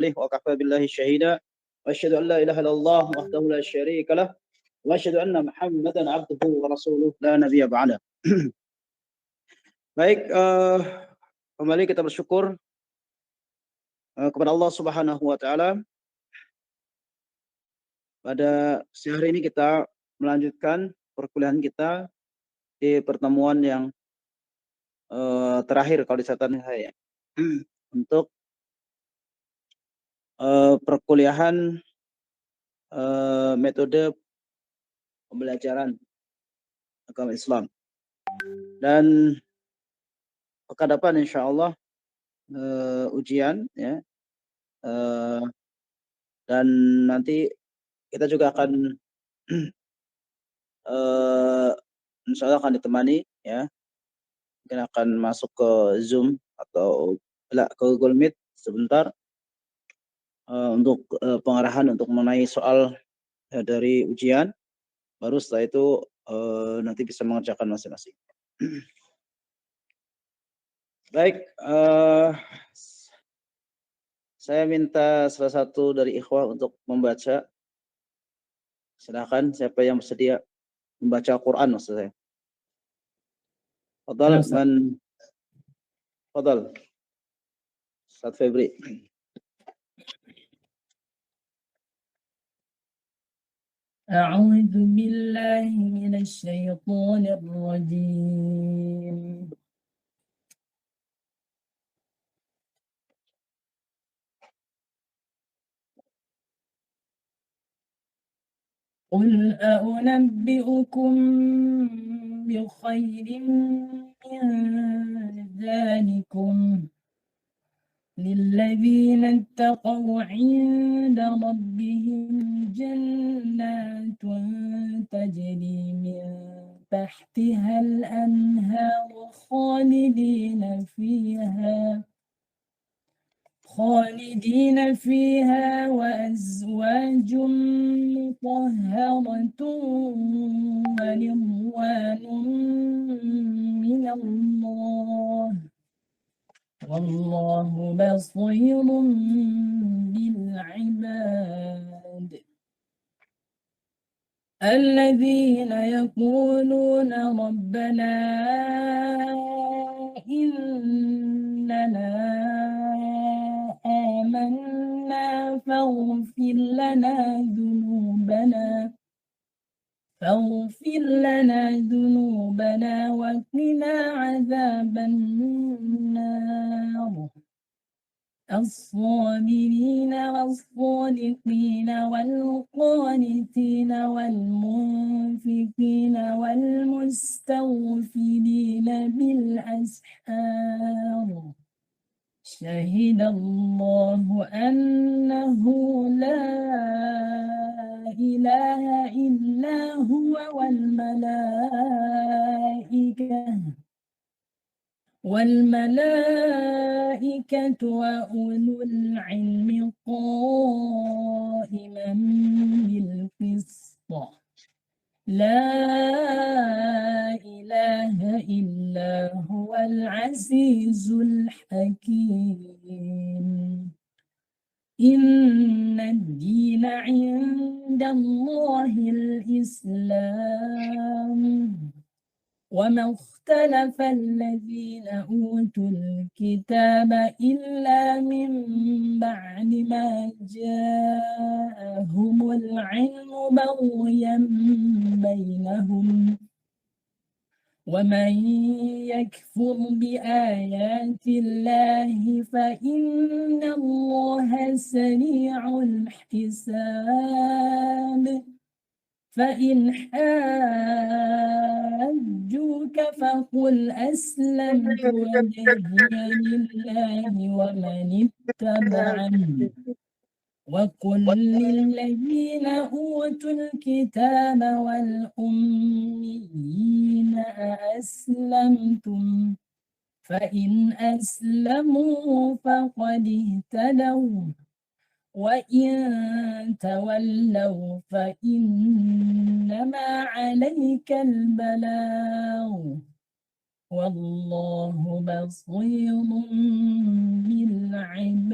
وكفى بالله شهيدا وأشهد أن لا إله إلا الله وحده لا شريك له وأشهد أن محمدا عبده ورسوله لا نبي بعده. Baik, kembali kita bersyukur kepada Allah Subhanahu wa taala. Pada siang hari ini kita melanjutkan perkuliahan kita di pertemuan yang terakhir kalau di catatan saya untuk perkuliahan metode pembelajaran agama Islam. Dan pekan depan insyaallah ujian ya. Dan nanti kita juga akan insyaallah akan ditemani ya. Mungkin akan masuk ke Zoom atau ke Google Meet sebentar untuk pengarahan untuk mengenai soal dari ujian. Baru setelah itu nanti bisa mengerjakan masing-masing. Baik, saya minta salah satu dari ikhwah untuk membaca. Silakan siapa yang bersedia membaca Al-Qur'an maksud saya. Fadhal Fadhal. Ustaz Febri. أعوذ بالله من الشيطان الرجيم قل أنبئكم بخير من ذلكم للذين اتقوا عند ربهم جنات تجري من تحتها الأنهار خالدين فيها وأزواج مطهرة ورضوان من الله والله بصير بالعباد الذين يقولون ربنا إننا آمنا فاغفر لنا ذنوبنا وقنا عذاب النار الصابرين والصادقين والقانتين والمنفقين والمستغفرين بالأسحار شهد الله أنه لا إله إلا هو والملائكة وأولو العلم قائما بالقسط لا إله إلا هو العزيز الحكيم إن الدين عند الله الإسلام وما اختلف الذين أوتوا الكتاب إلا من بعد ما جاءهم العلم بغيا بينهم ومن يكفر بآيات الله فإن الله سريع الحساب فإن حاجوك فقل أسلمت وجهي لله ومن اتبعني وقل للذين أوتوا الكتاب والأميين أأسلمتم فإن أسلموا فقد اهتدوا وإن تولوا فإنما عليك البلاغ والله بصير بالعباد.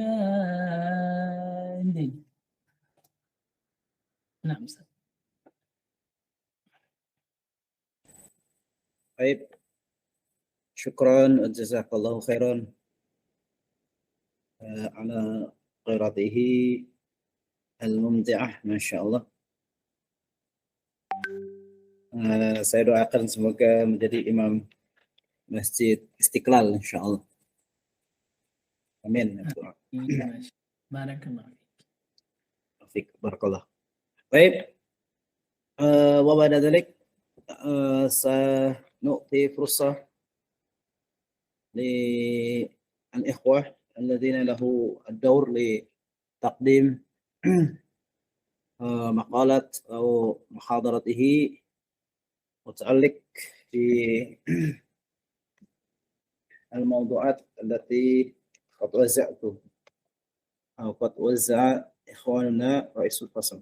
نعم أستاذ. Baik, syukran jazakallahu khairan ala qiraatihi al-mumti'ah, masyaallah. Saya doakan semoga menjadi imam Masjid Istiqlal insyaallah. Amin. Barakallah Fiik. Barakallah. Baik. وبعد ذلك سنعطي فرصة للإخوة الذين له الدور لتقديم مقالة أو محاضرته متعلق بالموضوعات التي قد وزعت أو قد وزع إخواننا رئيس الفصل.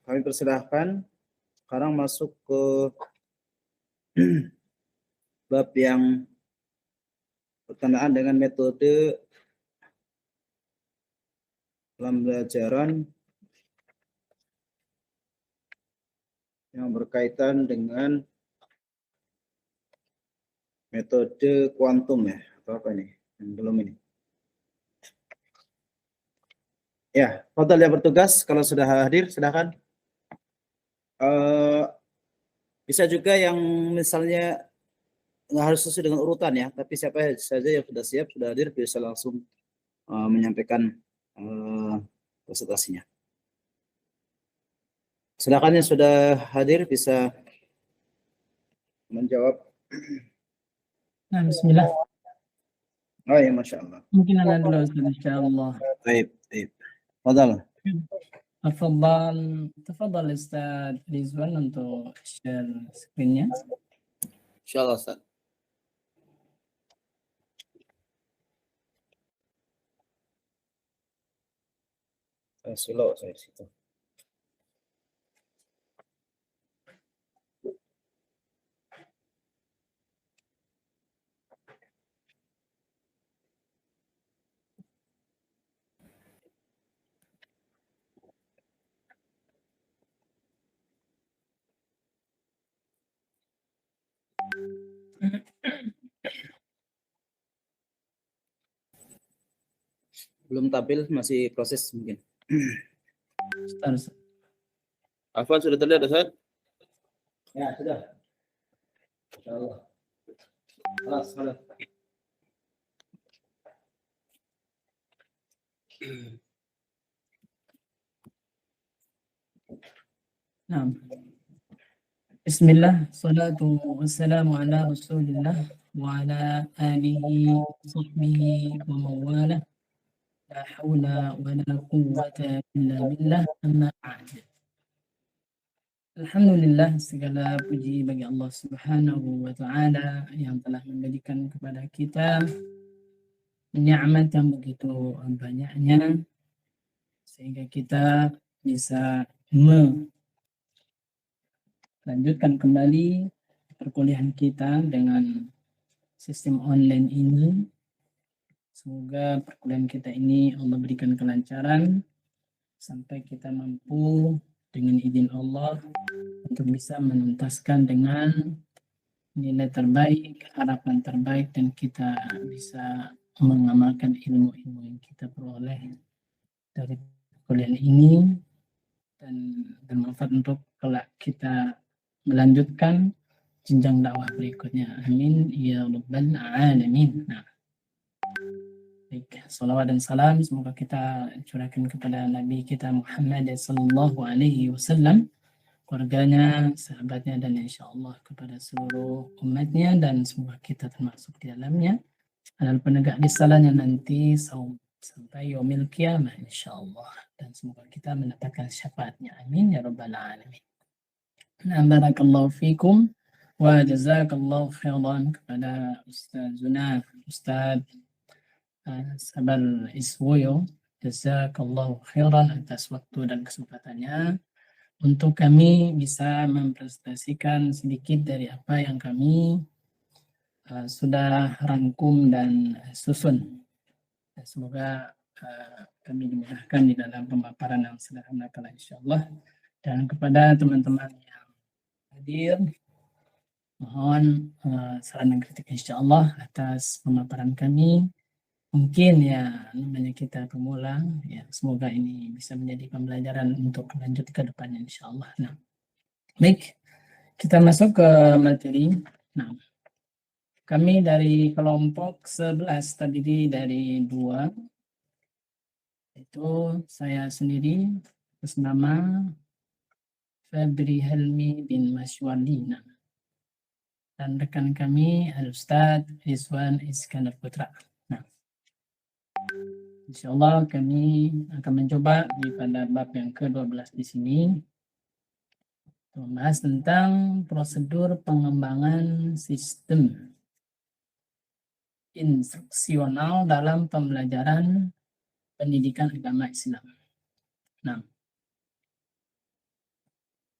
Kami persilahkan sekarang masuk ke bab yang berkenaan dengan metode pembelajaran yang berkaitan dengan metode kuantum ya, atau apa ini? Yang belum ini. Ya, total yang bertugas kalau sudah hadir silakan. Bisa juga yang misalnya nggak harus sesuai dengan urutan ya, tapi siapa saja yang sudah siap, sudah hadir bisa langsung menyampaikan presentasinya. Silakan yang sudah hadir bisa menjawab. Nah, bismillah. Oh ya, Masya Allah. Mungkin ada dulu Ustaz, insyaallah. Baik, baik. Fadal. Tafadhal Ustaz Rizwan untuk share screen-nya. Insyaallah, Ustaz. Slow saya di situ. Belum tampil, masih proses mungkin. Ustaz. Afwan sudah terlihat, Ustaz? Ya, sudah. Insyaallah. Salah. Nah. Bismillah, salatu wassalamu ala rasulillah wa ala alihi sahbihi wa mawalah. La hawla wa la quwwata illa billah, amma ba'd. Alhamdulillah, segala puji bagi Allah Subhanahu wa ta'ala yang telah memberikan kepada kita nikmat yang begitu banyaknya sehingga kita bisa lanjutkan kembali perkuliahan kita dengan sistem online ini. Semoga perkuliahan kita ini Allah berikan kelancaran sampai kita mampu dengan izin Allah untuk bisa menuntaskan dengan nilai terbaik, harapan terbaik, dan kita bisa mengamalkan ilmu-ilmu yang kita peroleh dari perkuliahan ini dan bermanfaat untuk kelak kita melanjutkan jenjang dakwah berikutnya. Amin ya rabbal alamin. Nah, baik, salawat dan salam semoga kita curahkan kepada Nabi kita Muhammad sallallahu alaihi wasallam, keluarganya, sahabatnya, dan insyaallah kepada seluruh umatnya, dan semoga kita termasuk di dalamnya adalah penegak risalahnya nanti sampai yaumil qiyamah insyaallah, dan semoga kita mendapatkan syafaatnya. Amin ya rabbal alamin. Nah, barakallahu fikum wa jazakallahu khairan kepada Ustazuna Ustaz Sabar Iswoyo. Jazakallahu khairan atas waktu dan kesempatannya untuk kami bisa mempresentasikan sedikit dari apa yang kami sudah rangkum dan susun. Semoga kami dimudahkan di dalam pemaparan yang sederhana kala insyaallah. Dan kepada teman-teman yang hadir, mohon saran dan kritik insyaallah atas pemaparan kami. Mungkin ya namanya kita pemula, ya semoga ini bisa menjadi pembelajaran untuk lanjut ke depannya insyaallah. Nah, baik, kita masuk ke materi. Nah, kami dari kelompok 11 terdiri dari 2, itu saya sendiri atas nama Febri Helmi bin Masywardi, dan rekan kami Al-Ustadz Rizwan Iskandar Putra. Nah, insyaallah kami akan mencoba di pada bab yang ke-12 di sini membahas tentang prosedur pengembangan sistem instruksional dalam pembelajaran pendidikan agama Islam. Nah,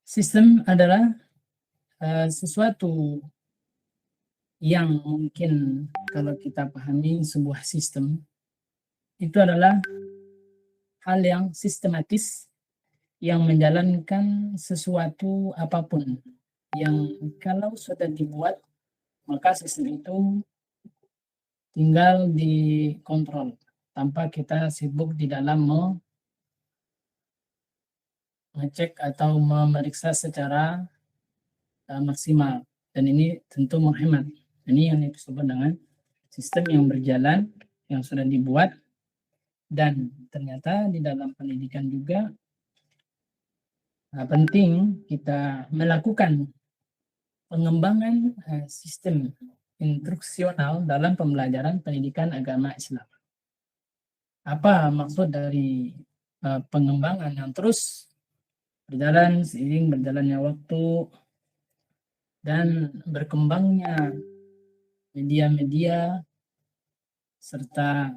sistem adalah sesuatu yang mungkin kalau kita pahami sebuah sistem itu adalah hal yang sistematis yang menjalankan sesuatu apapun yang kalau sudah dibuat maka sistem itu tinggal dikontrol tanpa kita sibuk di dalam mengecek atau memeriksa secara maksimal, dan ini tentu menghemat. Ini yang disebut dengan sistem yang berjalan yang sudah dibuat, dan ternyata di dalam pendidikan juga penting kita melakukan pengembangan sistem instruksional dalam pembelajaran pendidikan agama Islam. Apa maksud dari pengembangan yang terus berjalan seiring berjalannya waktu dan berkembangnya media-media serta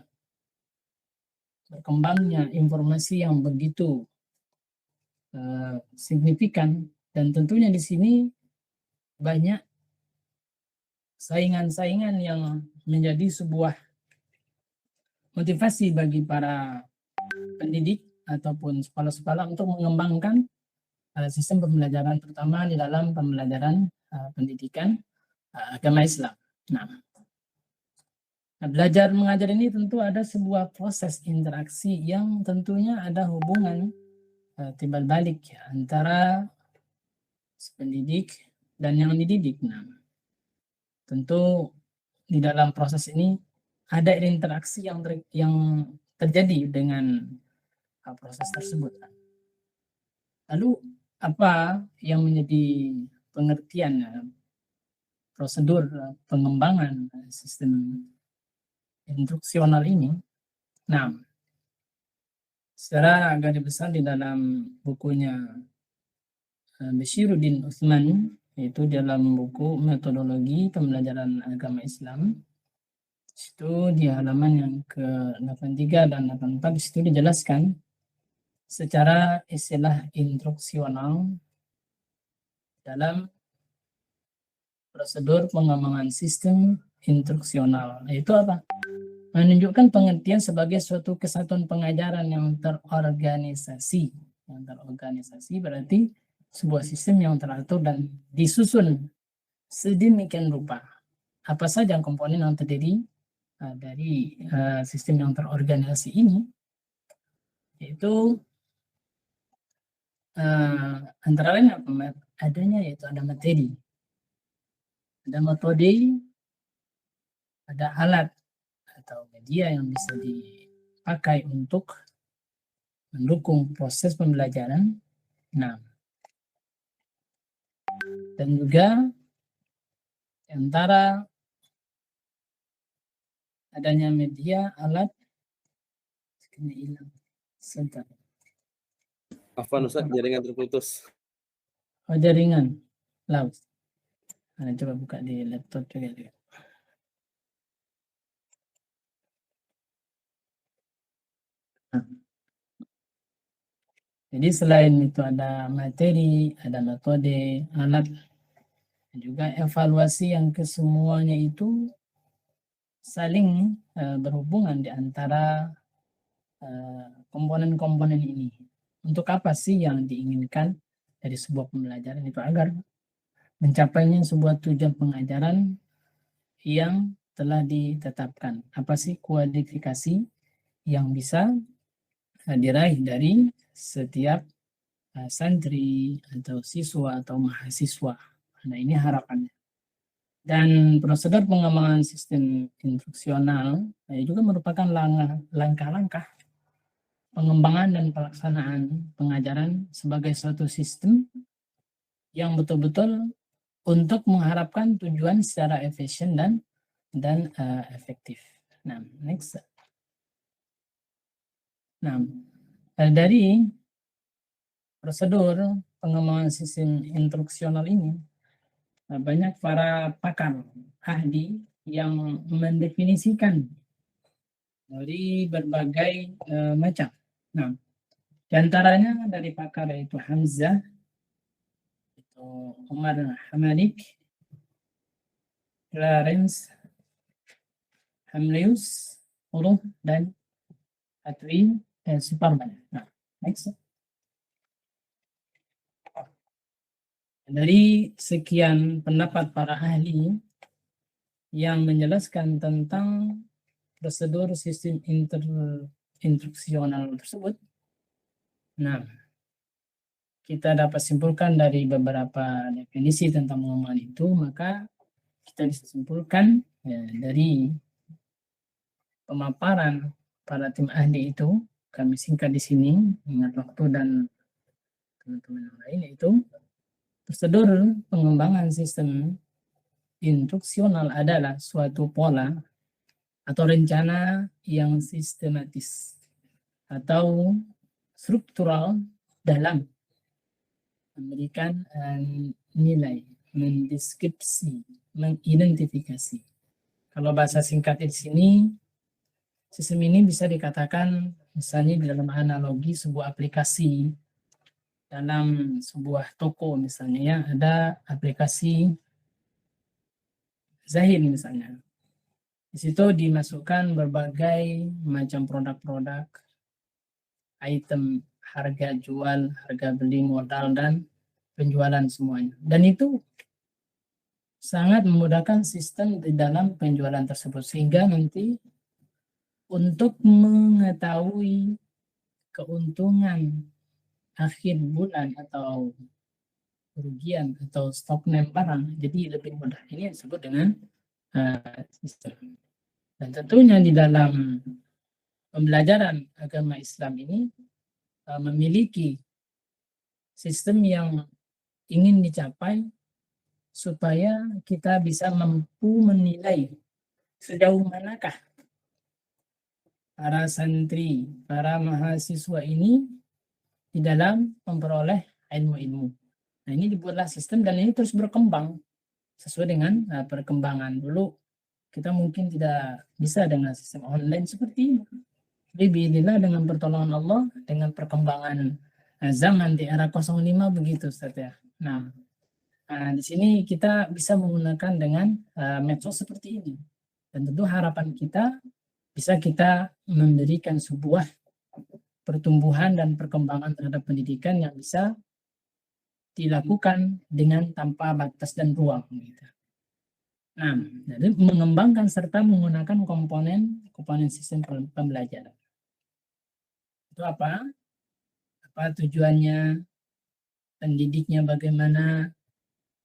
berkembangnya informasi yang begitu signifikan, dan tentunya di sini banyak saingan-saingan yang menjadi sebuah motivasi bagi para pendidik ataupun sekolah-sekolah untuk mengembangkan sistem pembelajaran, terutama di dalam pembelajaran pendidikan agama Islam. Nah, belajar mengajar ini tentu ada sebuah proses interaksi yang tentunya ada hubungan timbal balik ya, antara pendidik dan yang dididik. Nah, tentu di dalam proses ini ada interaksi yang terjadi dengan proses tersebut. Lalu apa yang menjadi pengertian prosedur pengembangan sistem instruksional ini? Nah, secara garis besar di dalam bukunya Bashiruddin Utsman, yaitu dalam buku metodologi pembelajaran agama Islam, itu di halaman yang ke-83 dan 84 di situ dijelaskan secara istilah instruksional dalam prosedur pengembangan sistem instruksional. Itu apa? Menunjukkan pengertian sebagai suatu kesatuan pengajaran yang terorganisasi. Yang terorganisasi berarti sebuah sistem yang teratur dan disusun sedemikian rupa. Apa saja komponen yang terdiri dari sistem yang terorganisasi ini, yaitu antara lain adanya yaitu ada materi, ada metode, ada alat atau media yang bisa dipakai untuk mendukung proses pembelajaran. Nah, dan juga antara adanya media, alat, sebentar. Afwan Ustaz, jaringan terputus. Oh, jaringan. Laut. Nah, coba buka di laptop juga. Jadi selain itu ada materi, ada metode, alat, dan juga evaluasi yang kesemuanya itu saling berhubungan di antara komponen-komponen ini. Untuk apa sih yang diinginkan dari sebuah pembelajaran itu agar mencapainya sebuah tujuan pengajaran yang telah ditetapkan. Apa sih kualifikasi yang bisa diraih dari setiap santri atau siswa atau mahasiswa. Nah, ini harapannya. Dan prosedur pengembangan sistem instruksional juga merupakan langkah-langkah pengembangan dan pelaksanaan pengajaran sebagai suatu sistem yang betul-betul untuk mengharapkan tujuan secara efisien dan efektif. Nah, next. Nah, dari prosedur pengembangan sistem instruksional ini banyak para pakar ahli yang mendefinisikan dari berbagai macam. Nah, di antaranya dari pakar yaitu Hamzah, itu Umar Hamalik, Clarence Hamlius, Uruf, dan Atwi Superman. Nah, next. Dari sekian pendapat para ahli yang menjelaskan tentang prosedur sistem instruksional tersebut, nah, kita dapat simpulkan dari beberapa definisi tentang pengembangan itu, maka kita bisa simpulkan dari pemaparan para tim ahli itu, kami singkat di sini, ingat waktu dan teman-teman yang lain, yaitu prosedur pengembangan sistem instruksional adalah suatu pola atau rencana yang sistematis atau struktural dalam memberikan nilai, mendeskripsi, mengidentifikasi. Kalau bahasa singkat di sini, sistem ini bisa dikatakan misalnya di dalam analogi sebuah aplikasi dalam sebuah toko misalnya ya, ada aplikasi Zahid misalnya. Di situ dimasukkan berbagai macam produk-produk, item, harga jual, harga beli, modal, dan penjualan semuanya. Dan itu sangat memudahkan sistem di dalam penjualan tersebut. Sehingga nanti untuk mengetahui keuntungan akhir bulan atau kerugian atau stok name barang, jadi lebih mudah. Ini yang disebut dengan sistem. Dan tentunya di dalam pembelajaran agama Islam ini memiliki sistem yang ingin dicapai supaya kita bisa mampu menilai sejauh manakah para santri, para mahasiswa ini di dalam memperoleh ilmu-ilmu. Nah, ini dibuatlah sistem dan ini terus berkembang sesuai dengan perkembangan. Dulu kita mungkin tidak bisa dengan sistem online seperti ini. Tapi biidznillah dengan pertolongan Allah, dengan perkembangan zaman di era 05 begitu Ustaz ya. Nah, di sini kita bisa menggunakan dengan medsos seperti ini. Dan tentu harapan kita bisa kita memberikan sebuah pertumbuhan dan perkembangan terhadap pendidikan yang bisa dilakukan dengan tanpa batas dan ruang. Gitu. Nah, jadi mengembangkan serta menggunakan komponen sistem pembelajaran. Itu apa? Apa tujuannya? Pendidiknya bagaimana?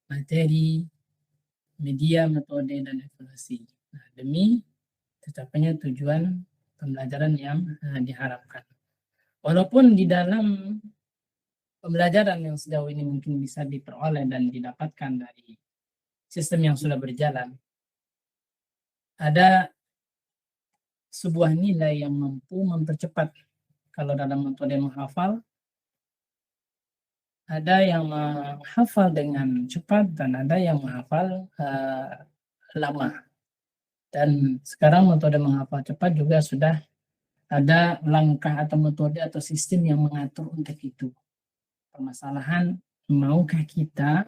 Materi, media, metode, dan evaluasi. Nah, demi tercapainya tujuan pembelajaran yang diharapkan. Walaupun di dalam pembelajaran yang sejauh ini mungkin bisa diperoleh dan didapatkan dari sistem yang sudah berjalan, ada sebuah nilai yang mampu mempercepat. Kalau dalam metode menghafal, ada yang menghafal dengan cepat dan ada yang menghafal lama. Dan sekarang metode menghafal cepat juga sudah ada langkah atau metode atau sistem yang mengatur untuk itu. Permasalahan, maukah kita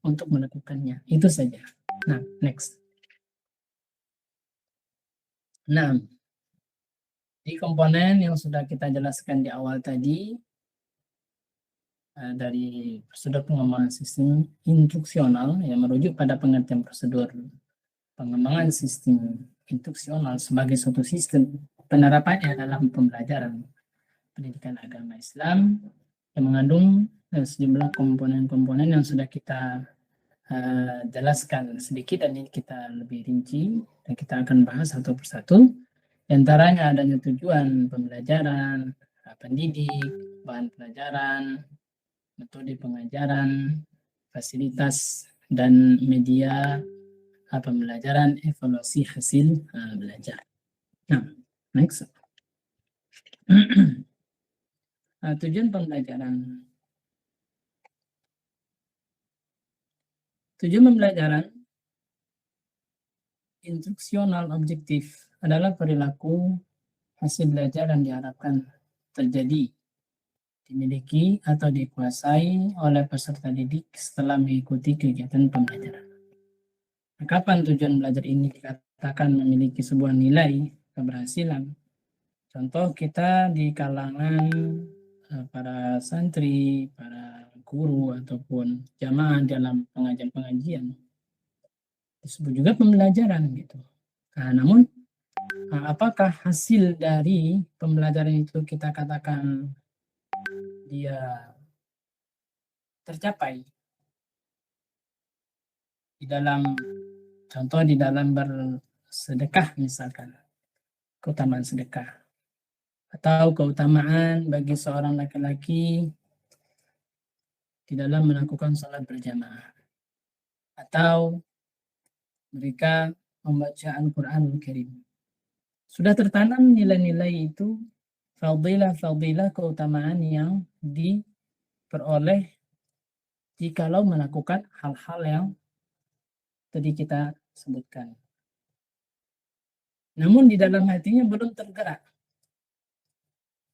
untuk melakukannya? Itu saja. Nah, next. Nah, di komponen yang sudah kita jelaskan di awal tadi, dari prosedur pengembangan sistem instruksional yang merujuk pada pengertian prosedur pengembangan sistem instruksional sebagai suatu sistem penerapannya dalam pembelajaran pendidikan agama Islam yang mengandung sejumlah komponen-komponen yang sudah kita jelaskan sedikit, dan ini kita lebih rinci dan kita akan bahas satu persatu. Di antaranya adanya tujuan pembelajaran, pendidik, bahan pelajaran, metode pengajaran, fasilitas dan media pembelajaran, evaluasi hasil belajar. Nah, next. Tujuan pembelajaran. Tujuan pembelajaran instruksional objektif adalah perilaku hasil belajar yang diharapkan terjadi, dimiliki atau dikuasai oleh peserta didik setelah mengikuti kegiatan pembelajaran. Kapan tujuan belajar ini dikatakan memiliki sebuah nilai keberhasilan? Contoh kita di kalangan para santri, para guru ataupun jamaah dalam pengajian-pengajian disebut juga pembelajaran gitu. Nah, namun apakah hasil dari pembelajaran itu kita katakan dia tercapai di dalam, contoh di dalam bersedekah misalkan, keutamaan sedekah, atau keutamaan bagi seorang laki-laki di dalam melakukan sholat berjamaah, atau mereka membaca Al-Quranul Karim. Sudah tertanam nilai-nilai itu, fadilah-fadilah keutamaan yang diperoleh jikalau melakukan hal-hal yang tadi kita sebutkan. Namun di dalam hatinya belum tergerak.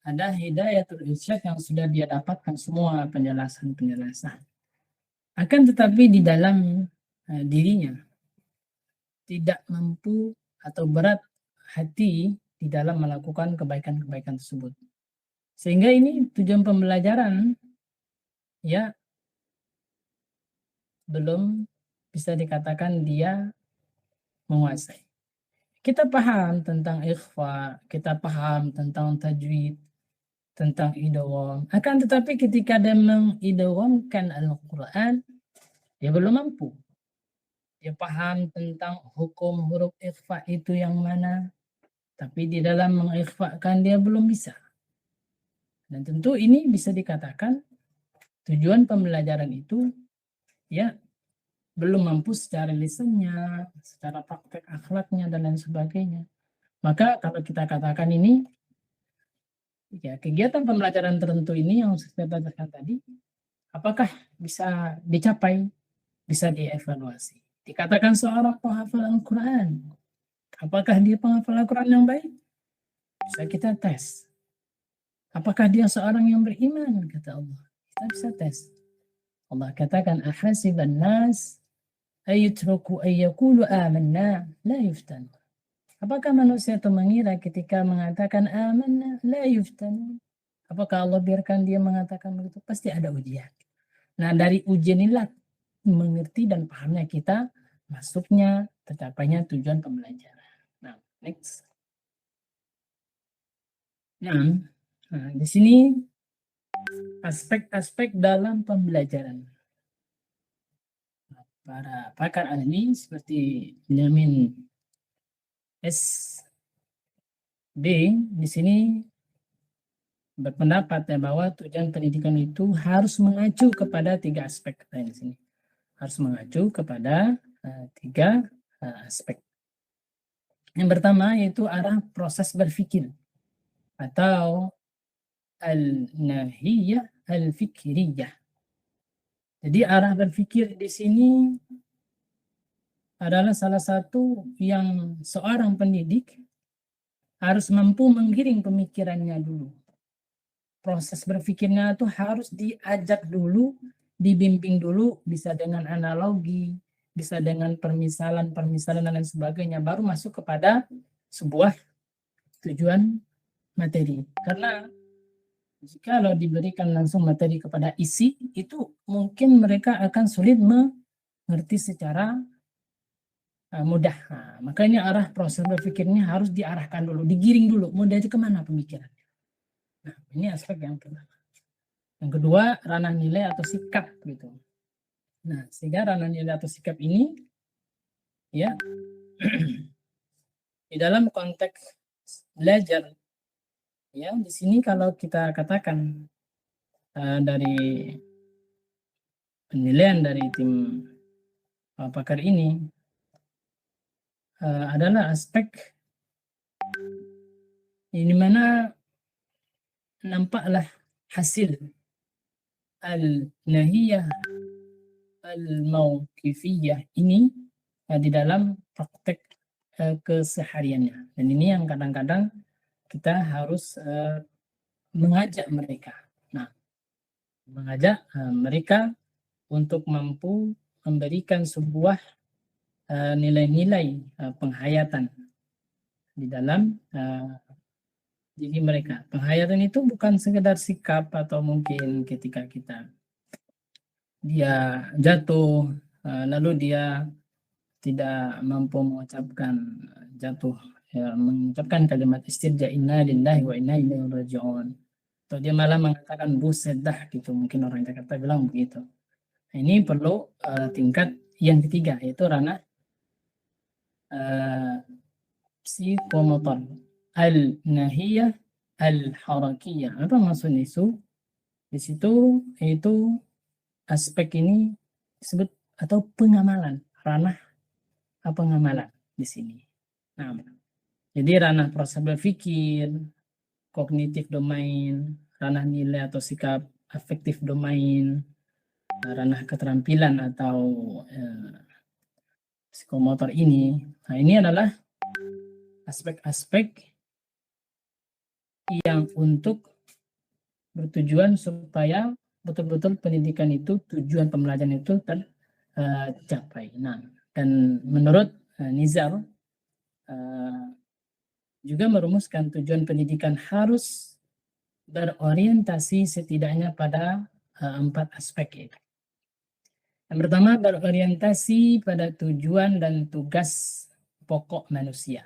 Ada hidayatul irsyad yang sudah dia dapatkan semua penjelasan-penjelasan. Akan tetapi di dalam dirinya tidak mampu atau berat hati di dalam melakukan kebaikan-kebaikan tersebut. Sehingga ini tujuan pembelajaran ya belum bisa dikatakan dia menguasai. Kita paham tentang ikhfa, kita paham tentang tajwid, tentang idgham. Akan tetapi ketika dia mengidghamkan Al-Quran, dia belum mampu. Dia paham tentang hukum huruf ikhfa itu yang mana, tapi di dalam mengikhfakan dia belum bisa. Dan tentu ini bisa dikatakan tujuan pembelajaran itu ya belum mampu secara lisannya, secara praktek akhlaknya dan lain sebagainya. Maka kalau kita katakan ini ya kegiatan pembelajaran tertentu ini yang saya katakan tadi, apakah bisa dicapai, bisa dievaluasi. Dikatakan seorang penghafal Al-Quran, apakah dia penghafal Al-Quran yang baik? Bisa kita tes. Apakah dia seorang yang beriman? Kata Allah. Kita bisa tes. Allah katakan, ahasiban nas ayutraku ayyakulu amanna la yuftan. Apakah manusia itu mengira ketika mengatakan amanna la yuftan? Apakah Allah biarkan dia mengatakan begitu? Pasti ada ujian. Nah, dari ujian inilah mengerti dan pahamnya kita masuknya, tercapainya tujuan pembelajaran. Nah, next. Nah, di sini aspek-aspek dalam pembelajaran. Para pakar ahli seperti Benjamin S.B. di sini berpendapat bahwa tujuan pendidikan itu harus mengacu kepada 3 aspek. Di sini harus mengacu kepada 3 aspek. Yang pertama yaitu arah proses berpikir atau al-nahiyah al-fikriyah. Jadi arah berpikir di sini adalah salah satu yang seorang pendidik harus mampu menggiring pemikirannya dulu. Proses berpikirnya tuh harus diajak dulu, dibimbing dulu, bisa dengan analogi, bisa dengan permisalan dan lain sebagainya, baru masuk kepada sebuah tujuan materi. Karena jika diberikan langsung materi kepada isi, itu mungkin mereka akan sulit mengerti secara mudah. Nah, makanya arah proses berpikirnya harus diarahkan dulu, digiring dulu, mau dari kemana pemikirannya. Nah, ini aspek yang pertama. Yang kedua, ranah nilai atau sikap gitu. Nah, sehingga ranah nilai atau sikap ini ya di dalam konteks belajar ya, di sini kalau kita katakan dari penilaian dari tim pakar ini adalah aspek di mana nampaklah hasil al-nahiyah al-mauqifiyah ini di dalam praktek kesehariannya. Dan ini yang kadang-kadang kita harus mengajak mereka. Nah, mengajak mereka untuk mampu memberikan sebuah nilai-nilai penghayatan di dalam diri mereka. Penghayatan itu bukan sekedar sikap atau mungkin ketika dia jatuh lalu dia tidak mampu mengucapkan jatuh mengucapkan kalimat istirja inna lillahi wa inna ilaihi raji'un, atau dia malah mengatakan buset dah gitu, mungkin orang Jakarta bilang begitu. Nah, ini perlu tingkat yang ketiga, yaitu ranah psikomotor al-nahiyah al-harakiyah. Apa maksudnya itu? Di situ yaitu aspek ini disebut atau pengamalan, ranah pengamalan di sini. Nah, jadi ranah proses berpikir, kognitif domain, ranah nilai atau sikap afektif domain, ranah keterampilan atau psikomotor ini. Nah, ini adalah aspek-aspek yang untuk bertujuan supaya betul-betul pendidikan itu, tujuan pembelajaran itu tercapai. Nah, dan menurut Nizar juga merumuskan tujuan pendidikan harus berorientasi setidaknya pada 4 aspek itu. Yang pertama, berorientasi pada tujuan dan tugas pokok manusia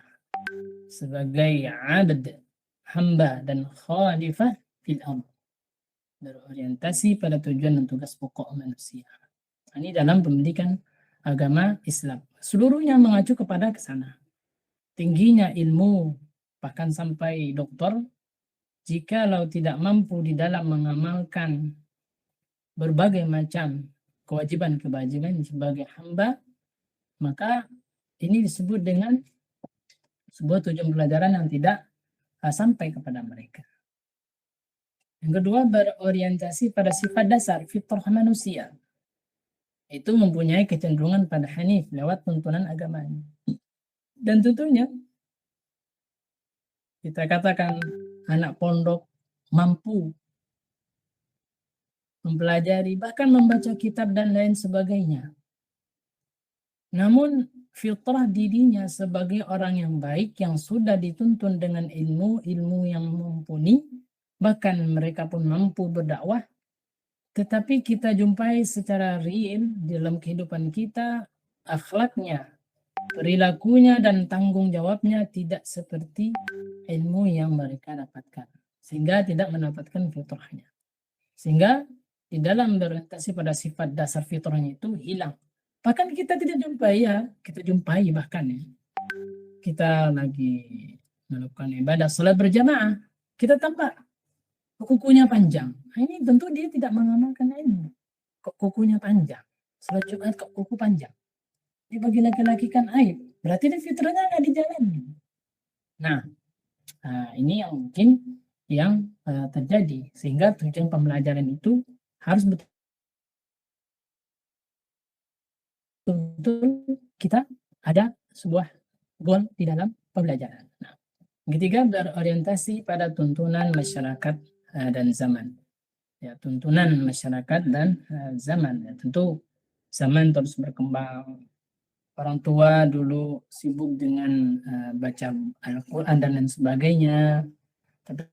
sebagai adad, hamba, dan khalifah fil ardh. Berorientasi pada tujuan dan tugas pokok manusia. Ini dalam pendidikan agama Islam. Seluruhnya mengacu kepada ke sana. Tingginya ilmu, bahkan sampai doktor, jikalau tidak mampu di dalam mengamalkan berbagai macam kewajiban-kewajiban sebagai hamba, maka ini disebut dengan sebuah tujuan pelajaran yang tidak sampai kepada mereka. Yang kedua, berorientasi pada sifat dasar fitrah manusia. Itu mempunyai kecenderungan pada hanif lewat tuntunan agamanya. Dan tentunya kita katakan anak pondok mampu mempelajari, bahkan membaca kitab dan lain sebagainya. Namun fitrah dirinya sebagai orang yang baik yang sudah dituntun dengan ilmu yang mumpuni, bahkan mereka pun mampu berdakwah, tetapi kita jumpai secara real dalam kehidupan kita, akhlaknya, perilakunya, dan tanggung jawabnya tidak seperti ilmu yang mereka dapatkan, sehingga tidak mendapatkan fitrahnya. Sehingga di dalam berorientasi pada sifat dasar fitrahnya itu hilang. Bahkan kita tidak jumpai kita jumpai bahkan kita lagi melakukan ibadah salat berjamaah, kita tampak kukunya panjang. Nah, ini tentu dia tidak mengamalkan ilmu. Kok kukunya panjang? Salat Jumat kok kuku panjang? Ini bagi laki-laki kan aib. Berarti dia fitrahnya nggak dijalani. Nah, ini yang mungkin yang terjadi, sehingga tujuan pembelajaran itu harus betul-betul kita ada sebuah goal di dalam pembelajaran. Nah, Ketiga, berorientasi pada tuntunan masyarakat dan zaman. Ya, tuntunan masyarakat dan zaman. Ya, tentu zaman terus berkembang. Orang tua dulu sibuk dengan baca Al-Quran dan lain sebagainya. Tapi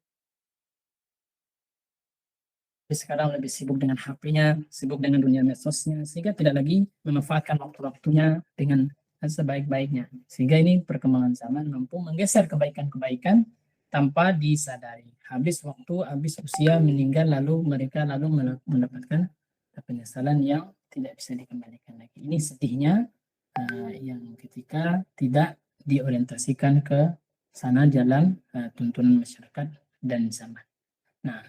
sekarang lebih sibuk dengan HP-nya, sibuk dengan dunia medsosnya, sehingga tidak lagi memanfaatkan waktu-waktunya dengan sebaik-baiknya. Sehingga ini perkembangan zaman mampu menggeser kebaikan-kebaikan tanpa disadari. Habis waktu, habis usia, meninggal, lalu mereka mendapatkan penyesalan yang tidak bisa dikembalikan lagi. Ini sedihnya yang ketika tidak diorientasikan ke sana jalan tuntunan masyarakat dan zaman. Nah,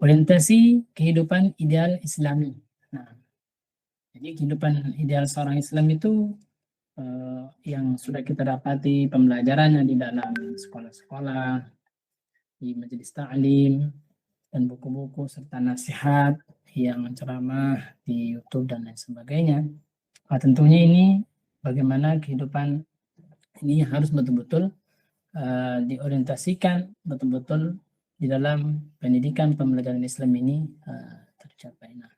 orientasi kehidupan ideal Islami. Nah, jadi kehidupan ideal seorang Islam itu yang sudah kita dapati pembelajarannya di dalam sekolah-sekolah, di majelis ta'lim, dan buku-buku serta nasihat yang ceramah di YouTube dan lain sebagainya. Nah, tentunya ini bagaimana kehidupan ini harus betul-betul diorientasikan betul-betul di dalam pendidikan pembelajaran Islam ini tercapai. Nah,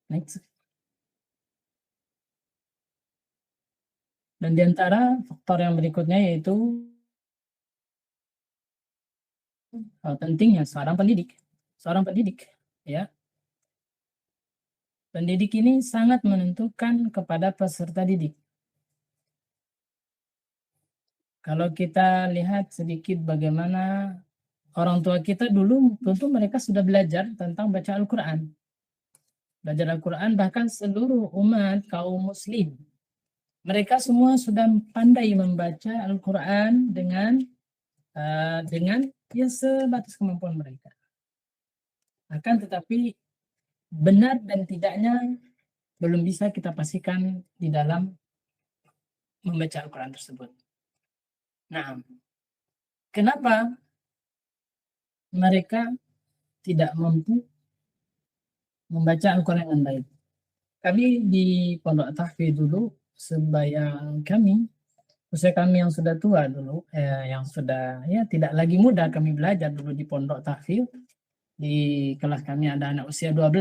next. Dan diantara faktor yang berikutnya yaitu pentingnya seorang pendidik. Seorang pendidik, ya. Pendidik ini sangat menentukan kepada peserta didik. Kalau kita lihat sedikit bagaimana orang tua kita dulu, tentu mereka sudah belajar tentang baca Al-Quran. Belajar Al-Quran, bahkan seluruh umat kaum muslim. Mereka semua sudah pandai membaca Al-Quran dengan ya sebatas kemampuan mereka. Akan tetapi benar dan tidaknya belum bisa kita pastikan di dalam membaca Al-Quran tersebut. Nah, kenapa mereka tidak mampu membaca Al-Quran dengan baik? Kami di Pondok Tahfidz dulu, sebaya kami, usia kami yang sudah tua dulu, yang sudah ya tidak lagi muda, kami belajar dulu di Pondok Tahfidz. Di kelas kami ada anak usia 12.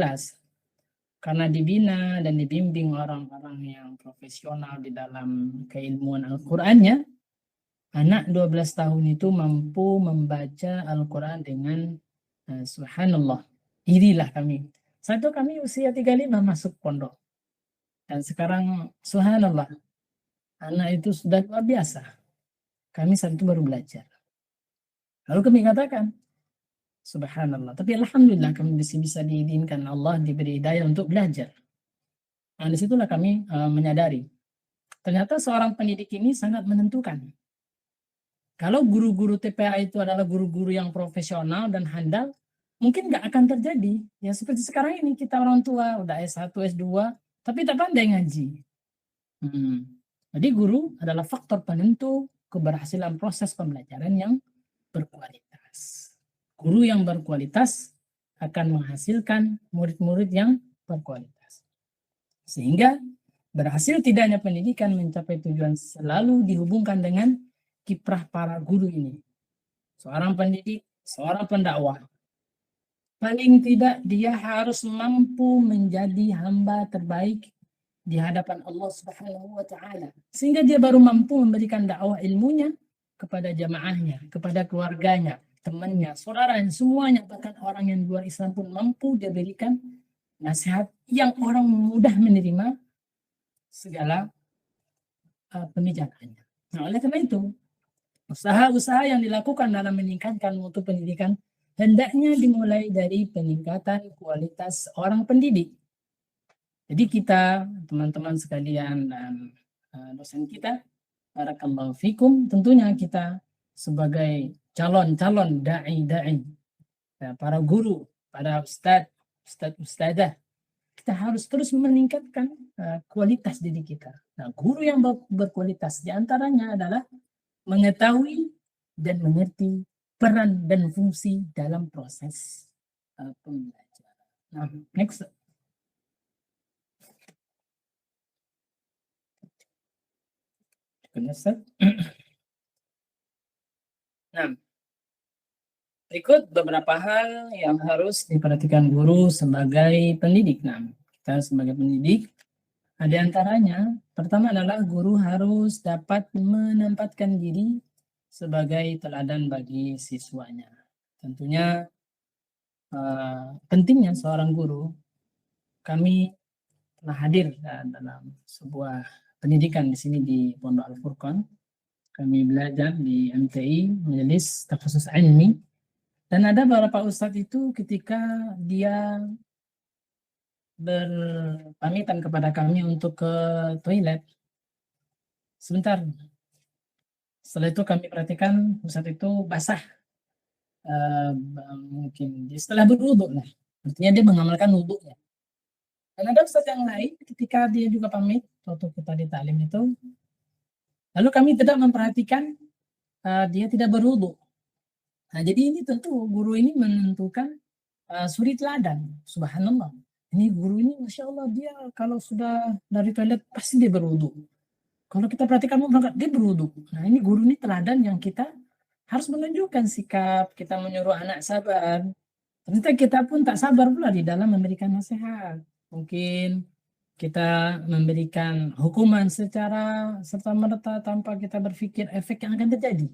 Karena dibina dan dibimbing orang-orang yang profesional di dalam keilmuan Al-Qur'annya, anak 12 tahun itu mampu membaca Al-Quran dengan subhanallah. Irilah kami. Satu kami usia 35 masuk pondok. Dan sekarang subhanallah, anak itu sudah luar biasa. Kami saat itu baru belajar. Lalu kami katakan, subhanallah. Tapi alhamdulillah kami bisa diizinkan Allah diberi hidayah untuk belajar. Nah, disitulah kami menyadari. Ternyata seorang pendidik ini sangat menentukan. Kalau guru-guru TPA itu adalah guru-guru yang profesional dan handal, mungkin nggak akan terjadi. Ya seperti sekarang ini kita orang tua udah S1, S2, tapi tak pandai ngaji. Jadi guru adalah faktor penentu keberhasilan proses pembelajaran yang berkualitas. Guru yang berkualitas akan menghasilkan murid-murid yang berkualitas. Sehingga berhasil tidaknya pendidikan mencapai tujuan selalu dihubungkan dengan kiprah para guru ini. Seorang pendidik, seorang pendakwah, paling tidak dia harus mampu menjadi hamba terbaik di hadapan Allah Subhanahu wa taala. Sehingga dia baru mampu memberikan dakwah ilmunya kepada jamaahnya, kepada keluarganya, temannya, saudaranya, semuanya, bahkan orang yang luar Islam pun mampu dia berikan nasihat yang orang mudah menerima segala pemijakannya. Nah, oleh karena itu, usaha-usaha yang dilakukan dalam meningkatkan mutu pendidikan hendaknya dimulai dari peningkatan kualitas orang pendidik. Jadi kita, teman-teman sekalian dan dosen kita, barakallahu fikum, tentunya kita sebagai calon-calon da'i, para guru, para ustadzah, kita harus terus meningkatkan kualitas diri kita. Nah, guru yang berkualitas diantaranya adalah mengetahui dan mengerti peran dan fungsi dalam proses pembelajaran. Nah, next. Nah, berikut beberapa hal yang harus diperhatikan guru sebagai pendidik. Nah, kita sebagai pendidik, di antaranya pertama adalah guru harus dapat menempatkan diri sebagai teladan bagi siswanya. Tentunya pentingnya seorang guru, kami telah hadir dalam sebuah pendidikan di sini di Pondok Al-Furqan. Kami belajar di MTI, Majelis Takhusus Ilmi. Dan ada beberapa ustadz itu ketika dia berpamitan kepada kami untuk ke toilet, sebentar. Setelah itu kami perhatikan ustadz itu basah. Mungkin setelah berwudhu lah. Artinya dia mengamalkan wudhunya. Dan ada ustadz yang lain ketika dia juga pamit waktu kita di taklim itu, lalu kami tidak memperhatikan dia tidak berwudhu. Nah, jadi ini tentu guru ini menentukan suri teladan. Subhanallah. Ini guru ini, Masya Allah, dia kalau sudah dari toilet pasti dia berwudhu. Kalau kita perhatikan mau berangkat, dia berwudhu. Nah, ini guru ini teladan yang kita harus menunjukkan sikap, kita menyuruh anak sabar. Ternyata kita pun tak sabar pula di dalam memberikan nasihat. Mungkin kita memberikan hukuman secara serta-merta tanpa kita berpikir efek yang akan terjadi.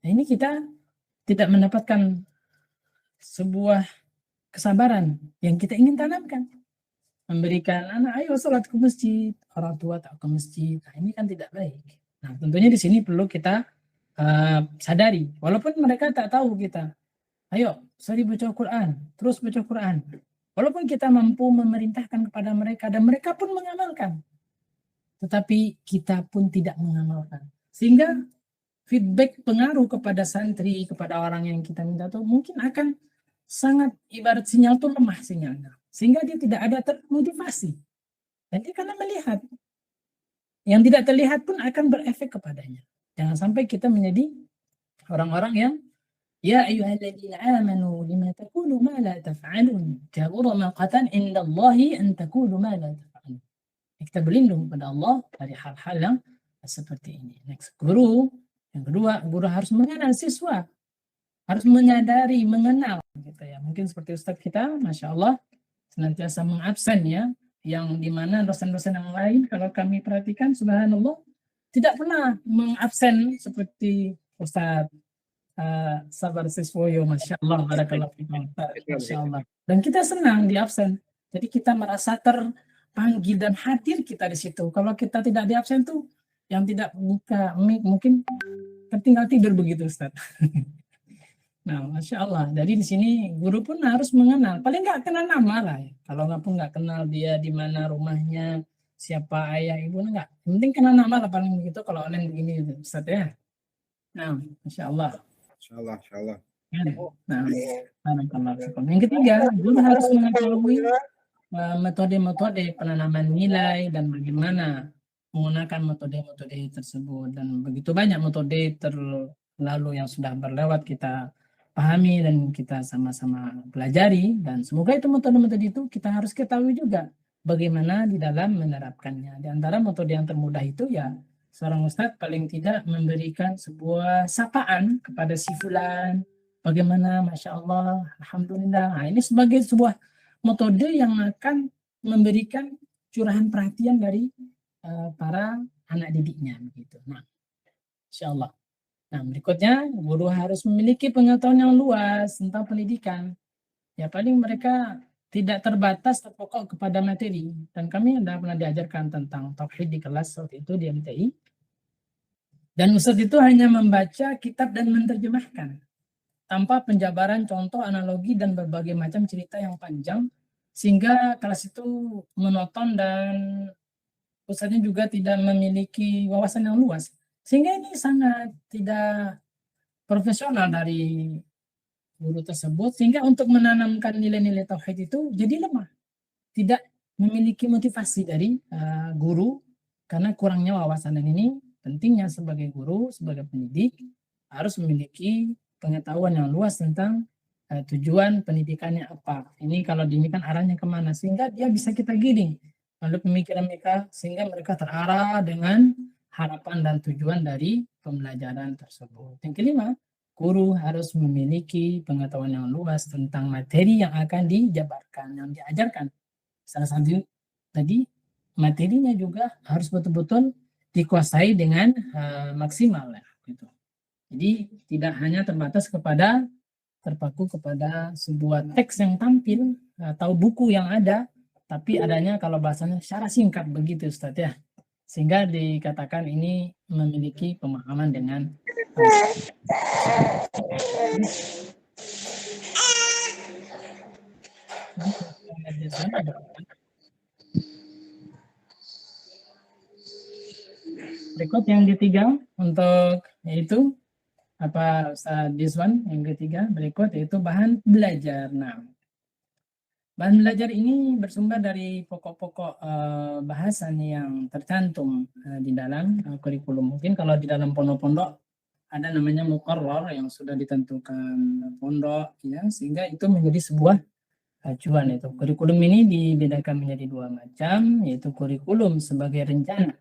Nah, ini kita tidak mendapatkan sebuah kesabaran yang kita ingin tanamkan. Memberikan anak, ayo sholat ke masjid, orang tua tak ke masjid. Nah, ini kan tidak baik. Nah, tentunya di sini perlu kita sadari, walaupun mereka tak tahu kita. Ayo, sering baca Quran, terus baca Quran. Walaupun kita mampu memerintahkan kepada mereka dan mereka pun mengamalkan, tetapi kita pun tidak mengamalkan. Sehingga feedback pengaruh kepada santri, kepada orang yang kita minta itu mungkin akan sangat ibarat sinyal itu lemah sinyalnya. Sehingga dia tidak ada termotivasi. Dan dia karena melihat. Yang tidak terlihat pun akan berefek kepadanya. Jangan sampai kita menjadi orang-orang yang ya ayyuhalladzina amanu lima taqulu ma la taf'alun. Kabura maqatan indallahi an taqulu ma la taf'alun. Kita berlindung kepada Allah dari hal-hal yang seperti ini. Next, guru. Yang kedua, guru harus mengenal siswa. Harus menyadari, mengenal. Gitu ya. Mungkin seperti Ustadz kita, Masya Allah, senantiasa mengabsen ya. Yang dimana dosen-dosen yang lain, kalau kami perhatikan, subhanallah, tidak pernah mengabsen seperti Ustadz Sabar Siswoyo, Masya Allah, barakallahu fikum, Masya Allah. Dan kita senang di absen. Jadi kita merasa terpanggil dan hadir kita di situ. Kalau kita tidak di absen tuh, yang tidak buka mic mungkin tinggal tidur begitu, Ustaz. Nah, Masya Allah. Jadi di sini guru pun harus mengenal. Paling nggak kenal nama lah. Ya. Kalau nggak pun nggak kenal dia di mana rumahnya, siapa ayah ibu, nggak. Yang penting kenal nama lah paling begitu. Kalau online begini, Ustaz ya. Nah, Masya Allah. Insya Allah, insya Allah. Nah, yang ketiga, guru harus mengetahui metode-metode penanaman nilai dan bagaimana menggunakan metode-metode tersebut, dan begitu banyak metode terlalu yang sudah berlewat kita pahami dan kita sama-sama pelajari, dan semoga itu metode-metode itu kita harus ketahui juga bagaimana di dalam menerapkannya. Di antara metode yang termudah itu ya seorang ustadz paling tidak memberikan sebuah sapaan kepada si fulan, bagaimana, Masya Allah, Alhamdulillah. Nah, ini sebagai sebuah metode yang akan memberikan curahan perhatian dari para anak didiknya begitu. Nah, Insya Allah. Nah, berikutnya guru harus memiliki pengetahuan yang luas tentang pendidikan. Ya, paling mereka tidak terbatas terpokok kepada materi. Dan kami sudah pernah diajarkan tentang tauhid di kelas waktu itu di MTI. Dan Ustadz itu hanya membaca kitab dan menerjemahkan tanpa penjabaran contoh, analogi, dan berbagai macam cerita yang panjang, sehingga kelas itu monoton dan Ustadznya juga tidak memiliki wawasan yang luas. Sehingga ini sangat tidak profesional dari guru tersebut, sehingga untuk menanamkan nilai-nilai tauhid itu jadi lemah. Tidak memiliki motivasi dari guru karena kurangnya wawasan. Dan ini pentingnya sebagai guru, sebagai pendidik harus memiliki pengetahuan yang luas tentang tujuan pendidikannya apa. Ini kalau ini kan arahnya kemana, sehingga dia bisa kita giring lalu pemikiran mereka, sehingga mereka terarah dengan harapan dan tujuan dari pembelajaran tersebut. Yang kelima, guru harus memiliki pengetahuan yang luas tentang materi yang akan dijabarkan, yang diajarkan. Salah satu tadi materinya juga harus betul-betul dikuasai dengan maksimal ya, gitu. Jadi tidak hanya terpaku kepada sebuah teks yang tampil atau buku yang ada, tapi adanya kalau bahasanya secara singkat begitu Ustaz ya. Sehingga dikatakan ini memiliki pemahaman dengan berikut yang ketiga untuk yaitu apa Ustaz Dizwan, yang ketiga berikut yaitu bahan belajar. Nah, bahan belajar ini bersumber dari pokok-pokok bahasan yang tercantum di dalam kurikulum. Mungkin kalau di dalam pondok-pondok ada namanya muqarrar yang sudah ditentukan pondok ya, sehingga itu menjadi sebuah acuan. Itu kurikulum ini dibedakan menjadi dua macam, yaitu kurikulum sebagai rencana,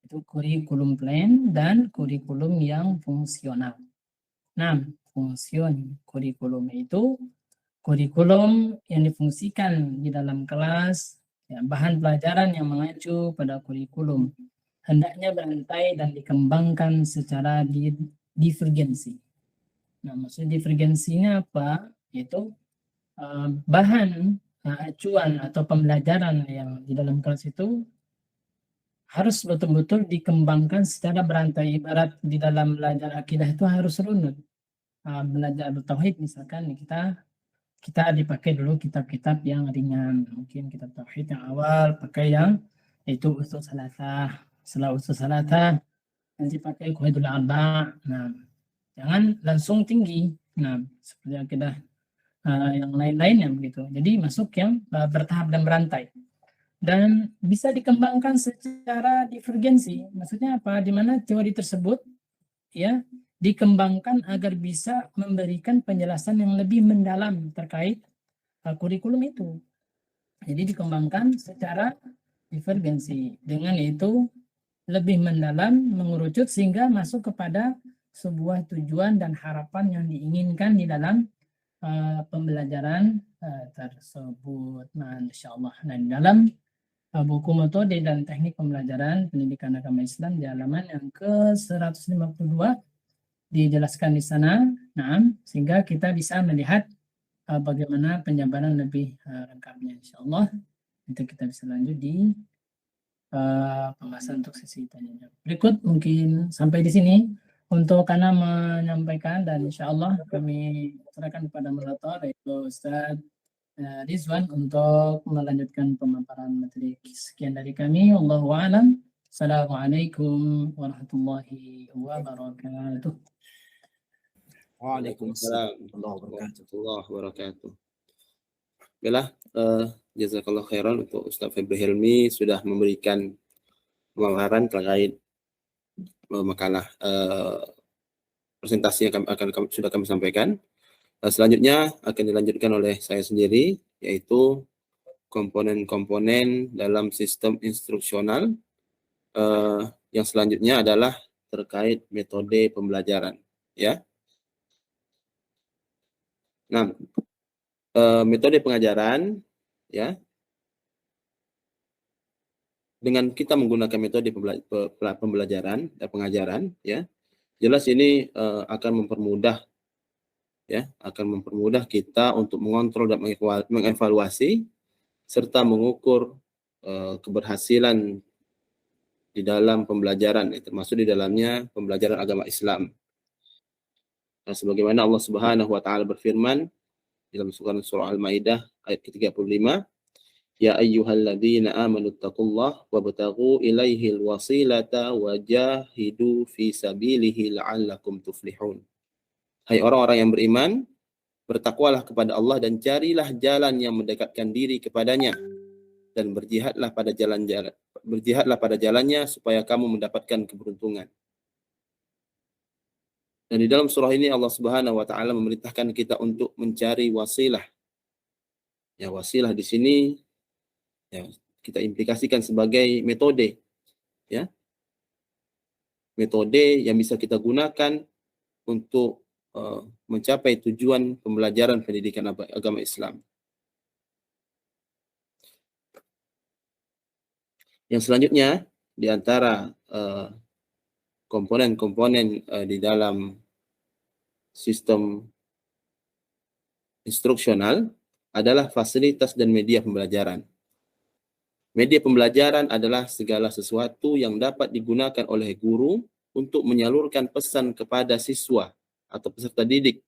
itu kurikulum plan, dan kurikulum yang fungsional. Nah, fungsion kurikulum itu kurikulum yang difungsikan di dalam kelas, ya, bahan pelajaran yang mengacu pada kurikulum hendaknya berantai dan dikembangkan secara divergensi. Nah, maksud divergensinya apa? Yaitu bahan acuan atau pembelajaran yang di dalam kelas itu harus betul-betul dikembangkan secara berantai. Ibarat di dalam belajar akidah itu harus runut. Belajar tauhid misalkan kita dipakai dulu kitab-kitab yang ringan, mungkin kitab tauhid yang awal pakai yang itu usul salatah, setelah usul salatah nanti pakai qawaidul arba'. Nah, jangan langsung tinggi. Nah, seperti akidah yang lain-lainnya begitu. Jadi masuk yang bertahap dan berantai. Dan bisa dikembangkan secara divergensi. Maksudnya apa? Di mana teori tersebut ya dikembangkan agar bisa memberikan penjelasan yang lebih mendalam terkait kurikulum itu. Jadi dikembangkan secara divergensi. Dengan itu lebih mendalam, mengerucut sehingga masuk kepada sebuah tujuan dan harapan yang diinginkan di dalam pembelajaran tersebut. Nah, insyaallah. Nah, di dalam buku metode dan teknik pembelajaran pendidikan agama Islam di halaman yang ke-152 dijelaskan di sana. Nah, sehingga kita bisa melihat bagaimana penjabaran lebih lengkapnya, insyaallah. Nanti kita bisa lanjut di pembahasan untuk sesi tanya. Berikut mungkin sampai di sini untuk Ana menyampaikan, dan insyaallah kami serahkan kepada moderator yaitu Ustaz Rizwan untuk melanjutkan pemaparan materi. Sekian dari kami. Wallahu a'lam. Assalamualaikum warahmatullahi wabarakatuh. Waalaikumsalam warahmatullahi wabarakatuh. Baiklah, jazakallah khairan untuk Ustaz Febri Helmi sudah memberikan pemaparan terkait makalah presentasi yang sudah kami sampaikan. Selanjutnya akan dilanjutkan oleh saya sendiri, yaitu komponen-komponen dalam sistem instruksional. Yang selanjutnya adalah terkait metode pembelajaran, ya. Nah, metode pengajaran, ya, dengan kita menggunakan metode pembelajaran dan pengajaran, ya, jelas ini akan mempermudah kita untuk mengontrol dan mengevaluasi serta mengukur keberhasilan di dalam pembelajaran, termasuk di dalamnya pembelajaran agama Islam. Nah, sebagaimana Allah Subhanahu wa taala berfirman dalam surah Al-Maidah ayat ke-35, ya ayyuhalladzina amanu taqullaha wabtaghu ilaihil wasilata wajahidu fi sabilihi la'allakum tuflihun. Hai orang-orang yang beriman, bertakwalah kepada Allah dan carilah jalan yang mendekatkan diri kepadanya, dan berjihadlah pada jalannya supaya kamu mendapatkan keberuntungan. Dan di dalam surah ini Allah Subhanahu wa taala memerintahkan kita untuk mencari wasilah. Ya, wasilah di sini ya kita implikasikan sebagai metode, ya. Metode yang bisa kita gunakan untuk mencapai tujuan pembelajaran pendidikan agama Islam. Yang selanjutnya, di antara komponen-komponen di dalam sistem instruksional adalah fasilitas dan media pembelajaran. Media pembelajaran adalah segala sesuatu yang dapat digunakan oleh guru untuk menyalurkan pesan kepada siswa atau peserta didik,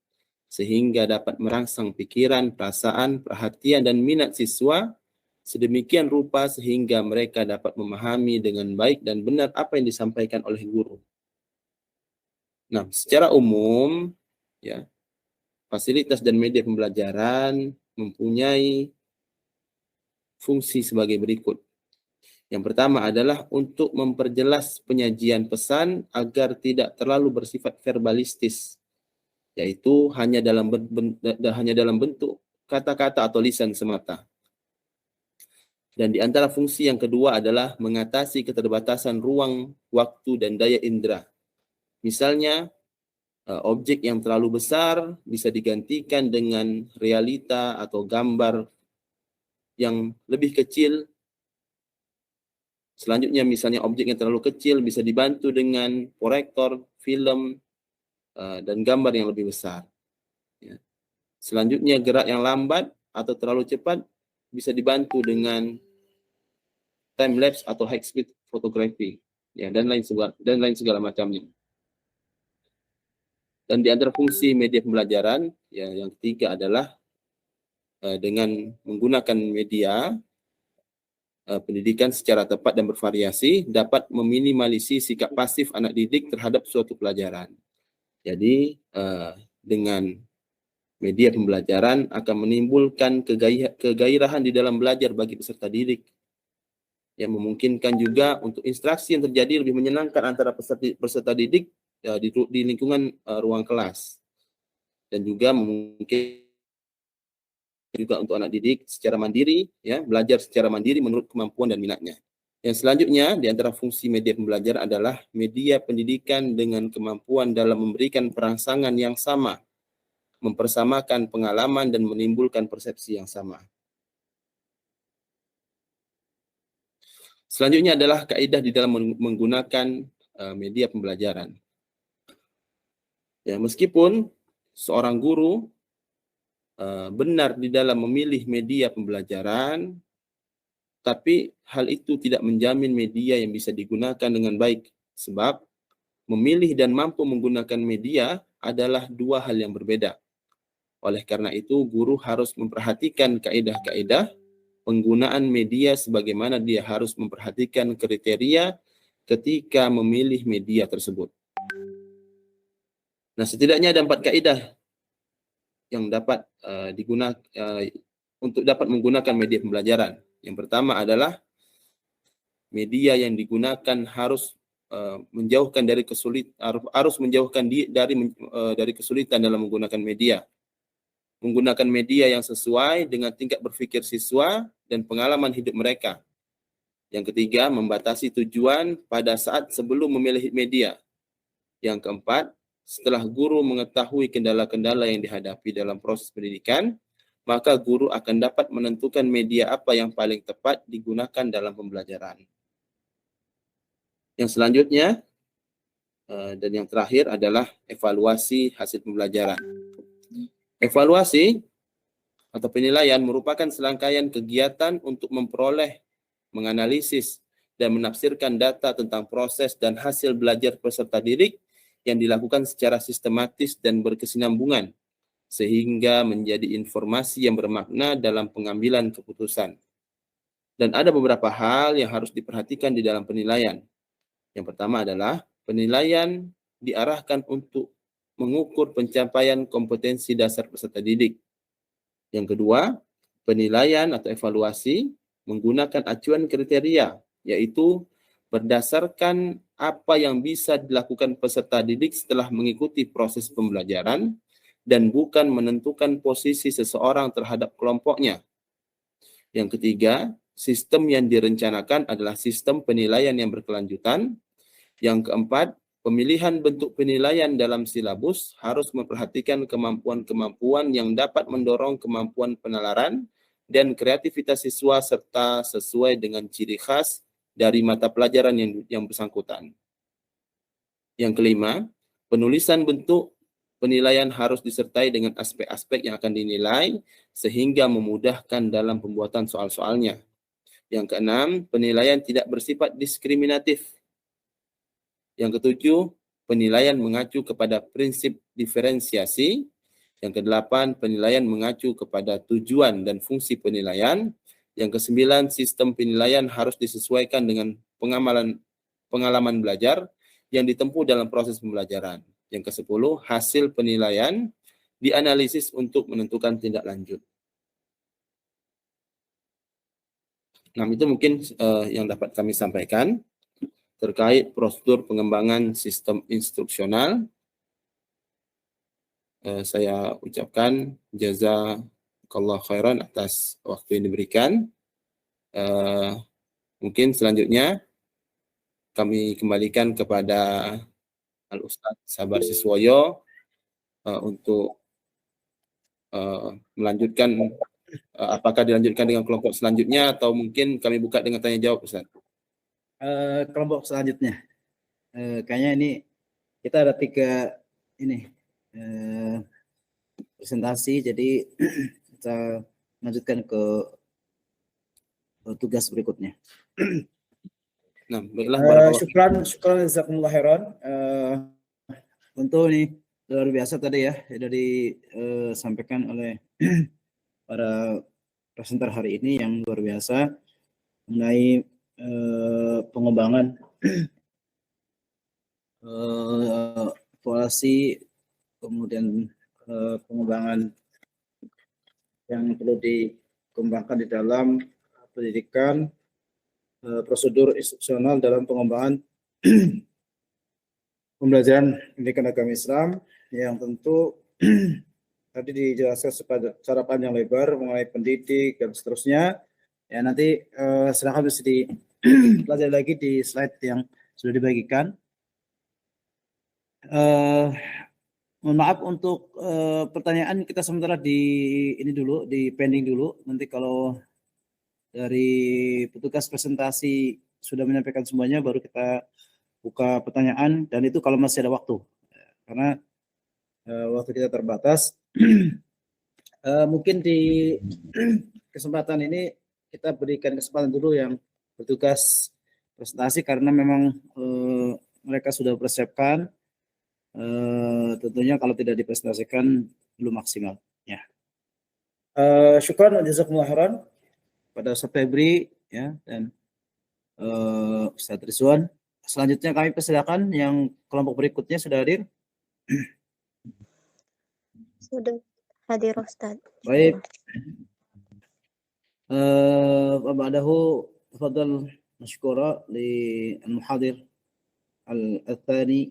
sehingga dapat merangsang pikiran, perasaan, perhatian, dan minat siswa sedemikian rupa sehingga mereka dapat memahami dengan baik dan benar apa yang disampaikan oleh guru. Nah, secara umum, ya, fasilitas dan media pembelajaran mempunyai fungsi sebagai berikut. Yang pertama adalah untuk memperjelas penyajian pesan agar tidak terlalu bersifat verbalistis, yaitu hanya dalam bentuk kata-kata atau lisan semata. Dan di antara fungsi yang kedua adalah mengatasi keterbatasan ruang, waktu, dan daya indera. Misalnya, objek yang terlalu besar bisa digantikan dengan realita atau gambar yang lebih kecil. Selanjutnya, misalnya objek yang terlalu kecil bisa dibantu dengan proyektor, film, dan gambar yang lebih besar. Ya. Selanjutnya, gerak yang lambat atau terlalu cepat bisa dibantu dengan time lapse atau high speed photography, ya, dan lain segala macamnya. Dan di antara fungsi media pembelajaran, ya, yang ketiga adalah dengan menggunakan media pendidikan secara tepat dan bervariasi dapat meminimalisir sikap pasif anak didik terhadap suatu pelajaran. Jadi dengan media pembelajaran akan menimbulkan kegairahan di dalam belajar bagi peserta didik, yang memungkinkan juga untuk interaksi yang terjadi lebih menyenangkan antara peserta didik di lingkungan ruang kelas, dan juga mungkin juga untuk anak didik secara mandiri, ya, belajar secara mandiri menurut kemampuan dan minatnya. Yang selanjutnya di antara fungsi media pembelajaran adalah media pendidikan dengan kemampuan dalam memberikan perangsangan yang sama, mempersamakan pengalaman dan menimbulkan persepsi yang sama. Selanjutnya adalah kaidah di dalam menggunakan media pembelajaran. Ya, meskipun seorang guru benar di dalam memilih media pembelajaran, tapi hal itu tidak menjamin media yang bisa digunakan dengan baik, sebab memilih dan mampu menggunakan media adalah dua hal yang berbeda. Oleh karena itu, guru harus memperhatikan kaidah-kaidah penggunaan media sebagaimana dia harus memperhatikan kriteria ketika memilih media tersebut. Nah, setidaknya ada 4 kaidah yang dapat digunakan untuk dapat menggunakan media pembelajaran. Yang pertama adalah media yang digunakan harus menjauhkan dari dari kesulitan dalam menggunakan media. Menggunakan media yang sesuai dengan tingkat berpikir siswa dan pengalaman hidup mereka. Yang ketiga, membatasi tujuan pada saat sebelum memilih media. Yang keempat, setelah guru mengetahui kendala-kendala yang dihadapi dalam proses pendidikan, maka guru akan dapat menentukan media apa yang paling tepat digunakan dalam pembelajaran. Yang selanjutnya dan yang terakhir adalah evaluasi hasil pembelajaran. Evaluasi atau penilaian merupakan serangkaian kegiatan untuk memperoleh, menganalisis, dan menafsirkan data tentang proses dan hasil belajar peserta didik yang dilakukan secara sistematis dan berkesinambungan, sehingga menjadi informasi yang bermakna dalam pengambilan keputusan. Dan ada beberapa hal yang harus diperhatikan di dalam penilaian. Yang pertama adalah penilaian diarahkan untuk mengukur pencapaian kompetensi dasar peserta didik. Yang kedua, penilaian atau evaluasi menggunakan acuan kriteria, yaitu berdasarkan apa yang bisa dilakukan peserta didik setelah mengikuti proses pembelajaran dan bukan menentukan posisi seseorang terhadap kelompoknya. Yang ketiga, sistem yang direncanakan adalah sistem penilaian yang berkelanjutan. Yang keempat, Pemilihan bentuk penilaian dalam silabus harus memperhatikan kemampuan-kemampuan yang dapat mendorong kemampuan penalaran dan kreativitas siswa serta sesuai dengan ciri khas dari mata pelajaran yang bersangkutan. Yang kelima, penulisan bentuk penilaian harus disertai dengan aspek-aspek yang akan dinilai sehingga memudahkan dalam pembuatan soal-soalnya. Yang keenam, penilaian tidak bersifat diskriminatif. Yang ketujuh, penilaian mengacu kepada prinsip diferensiasi. Yang kedelapan, penilaian mengacu kepada tujuan dan fungsi penilaian. Yang kesembilan, sistem penilaian harus disesuaikan dengan pengalaman belajar yang ditempuh dalam proses pembelajaran. Yang kesepuluh, hasil penilaian dianalisis untuk menentukan tindak lanjut. Nah, itu mungkin yang dapat kami sampaikan terkait prosedur pengembangan sistem instruksional. Saya ucapkan jazakallah khairan atas waktu yang diberikan. Mungkin selanjutnya kami kembalikan kepada Al-Ustadz Sabar Siswoyo untuk melanjutkan, apakah dilanjutkan dengan kelompok selanjutnya atau mungkin kami buka dengan tanya jawab, Ustaz. Kelompok selanjutnya, kayaknya ini kita ada 3 ini presentasi, jadi kita lanjutkan ke tugas berikutnya. Nah, baiklah, syukran jazakumullah khairan. Tentu ini luar biasa tadi ya, dari sampaikan oleh para presenter hari ini yang luar biasa mengenai pengembangan evaluasi, kemudian pengembangan yang perlu dikembangkan di dalam pendidikan, prosedur instruksional dalam pengembangan pembelajaran pendidikan agama Islam, yang tentu tadi dijelaskan secara panjang lebar mengenai pendidik dan seterusnya. Ya, nanti silakan bisa dipelajari lagi di slide yang sudah dibagikan. Mohon maaf untuk pertanyaan kita sementara di pending dulu. Nanti kalau dari petugas presentasi sudah menyampaikan semuanya, baru kita buka pertanyaan, dan itu kalau masih ada waktu, karena waktu kita terbatas. Mungkin di kesempatan ini kita berikan kesempatan dulu yang bertugas presentasi, karena memang mereka sudah persiapkan. Tentunya kalau tidak dipresentasikan belum maksimal. Ya. Syukran jazakumullah khairan pada Ustaz Febri ya, dan Ustaz Rizwan. Selanjutnya kami persilakan yang kelompok berikutnya sudah hadir. Sudah hadir Ustaz. Baik. Ba'dahu tafadhal mashkura li al-muhadir al-thani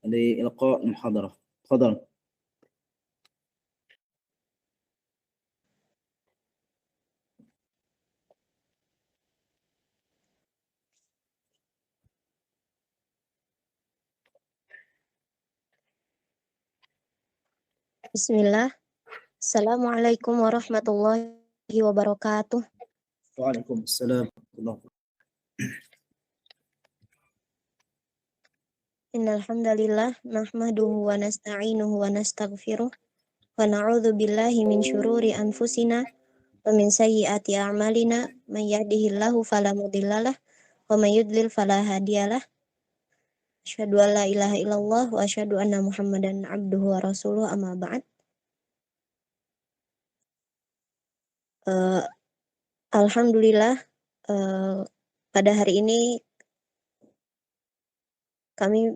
li ilqa al-muhadarah. Tafadhal. Bismillah. Assalamualaikum warahmatullahi wabarakatuh. Waalaikumsalam. Innal hamdalillah nahmaduhu wa nasta'inuhu wa nastaghfiruh wa na'udzu billahi min syururi anfusina wa min sayyiati a'malina, may yahdihillahu fala mudhillalah wa may yudlil fala hadiyalah. Asyhadu an la ilaha illallah wa asyhadu anna Muhammadan abduhu wa rasuluh, amma ba'd. Alhamdulillah, pada hari ini kami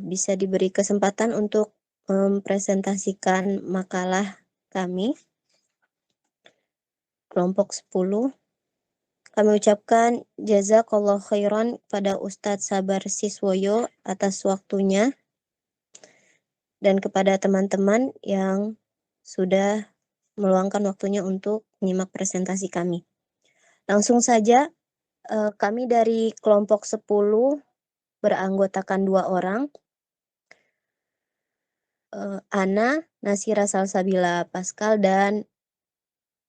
bisa diberi kesempatan untuk mempresentasikan makalah kami, kelompok 10. Kami ucapkan jazakallah khairan pada Ustadz Sabar Siswoyo atas waktunya, dan kepada teman-teman yang sudah meluangkan waktunya untuk menyimak presentasi kami. Langsung saja, kami dari kelompok 10 beranggotakan 2 orang, Ana, Nasira Salsabila Pascal, dan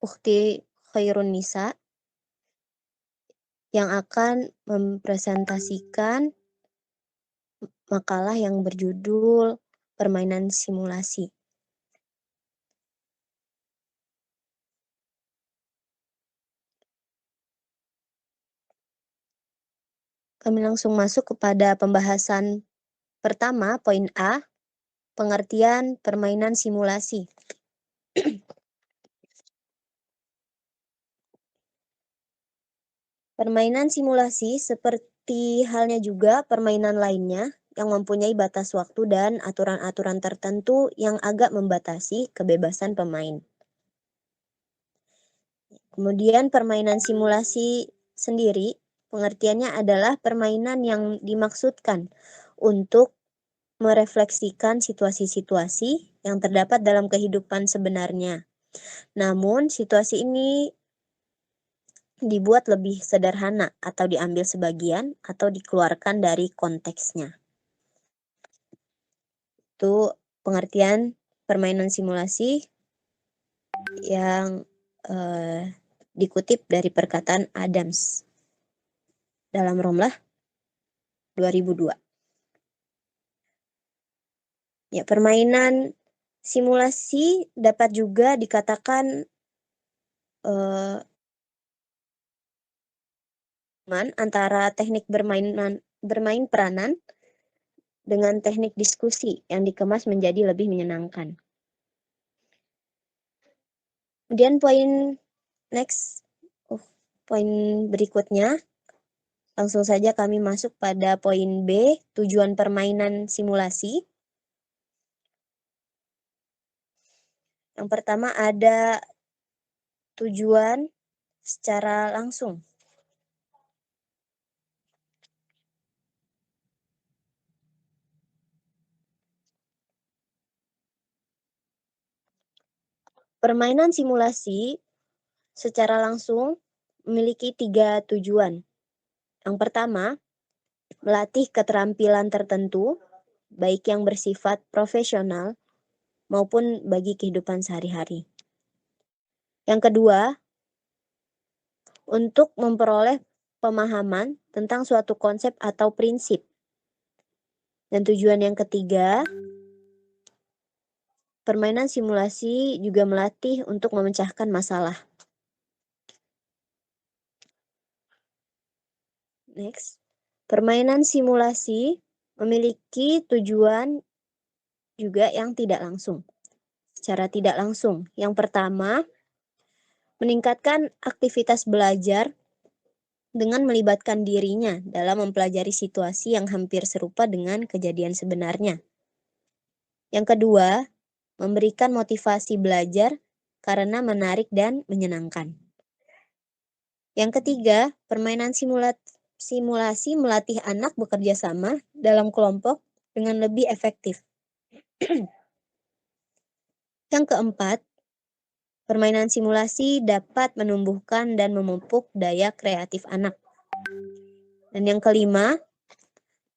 Ukhti Khairun Nisa yang akan mempresentasikan makalah yang berjudul Permainan Simulasi. Kami langsung masuk kepada pembahasan pertama, poin A, pengertian permainan simulasi. Permainan simulasi seperti halnya juga permainan lainnya yang mempunyai batas waktu dan aturan-aturan tertentu yang agak membatasi kebebasan pemain. Kemudian permainan simulasi sendiri, pengertiannya adalah permainan yang dimaksudkan untuk merefleksikan situasi-situasi yang terdapat dalam kehidupan sebenarnya. Namun, situasi ini dibuat lebih sederhana atau diambil sebagian atau dikeluarkan dari konteksnya. Itu pengertian permainan simulasi yang dikutip dari perkataan Adams dalam Romlah 2002. Ya, permainan simulasi dapat juga dikatakan antara teknik bermain peranan dengan teknik diskusi yang dikemas menjadi lebih menyenangkan. Kemudian poin berikutnya, langsung saja kami masuk pada poin B, tujuan permainan simulasi. Yang pertama ada tujuan secara langsung. Permainan simulasi secara langsung memiliki 3 tujuan. Yang pertama, melatih keterampilan tertentu, baik yang bersifat profesional maupun bagi kehidupan sehari-hari. Yang kedua, untuk memperoleh pemahaman tentang suatu konsep atau prinsip. Dan tujuan yang ketiga, permainan simulasi juga melatih untuk memecahkan masalah. Next, permainan simulasi memiliki tujuan juga yang tidak langsung. Secara tidak langsung, yang pertama, meningkatkan aktivitas belajar dengan melibatkan dirinya dalam mempelajari situasi yang hampir serupa dengan kejadian sebenarnya. Yang kedua, memberikan motivasi belajar karena menarik dan menyenangkan. Yang ketiga, permainan simulasi melatih anak bekerja sama dalam kelompok dengan lebih efektif. Yang keempat, permainan simulasi dapat menumbuhkan dan memupuk daya kreatif anak. Dan yang kelima,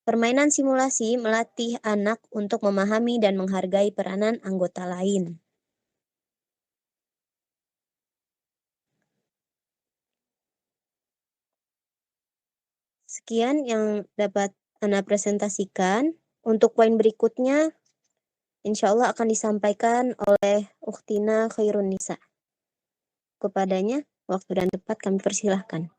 permainan simulasi melatih anak untuk memahami dan menghargai peranan anggota lain. Sekian yang dapat Ana presentasikan. Untuk poin berikutnya, insya Allah akan disampaikan oleh Ukhtina Khairun Nisa. Kepadanya, waktu dan tempat kami persilahkan.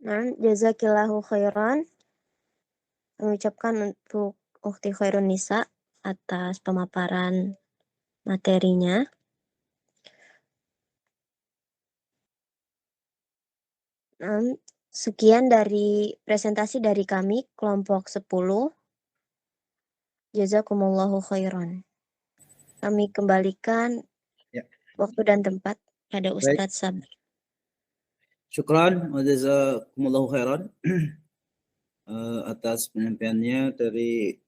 Nah, jazakillahu khairan. Kami ucapkan untuk Ukhti Khairun Nisa atas pemaparan materinya. Sekian dari presentasi dari kami, kelompok 10. Jazakumullahu khairan. Kami kembalikan Ya. waktu dan tempat pada Ustadz Sabri. Syukran wa jazakumullahu khairan atas penyampaiannya dari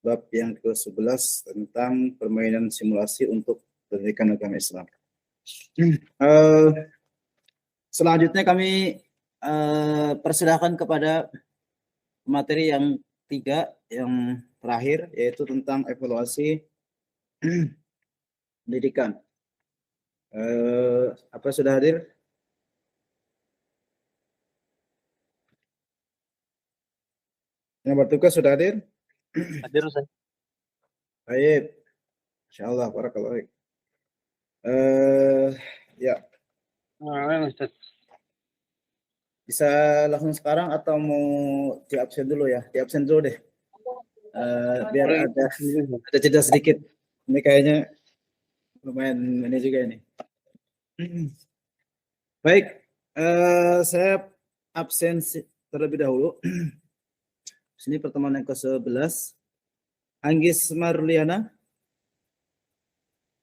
bab yang ke-11 tentang permainan simulasi untuk pendidikan agama Islam. Selanjutnya kami persilahkan kepada materi yang 3 yang terakhir, yaitu tentang evaluasi pendidikan. Apa sudah hadir? Yang bertugas sudah hadir? Hadir Ustaz. Baik. Insyaallah, barakallahu fiik. Ya, Ustaz. bisa langsung sekarang atau mau di absen dulu ya? Di absen dulu deh. Biar ada jeda sedikit. Ini kayaknya lumayan ini juga ini. Baik, saya absen terlebih dahulu. Sini pertemuan yang ke-11. Anggis Marliana.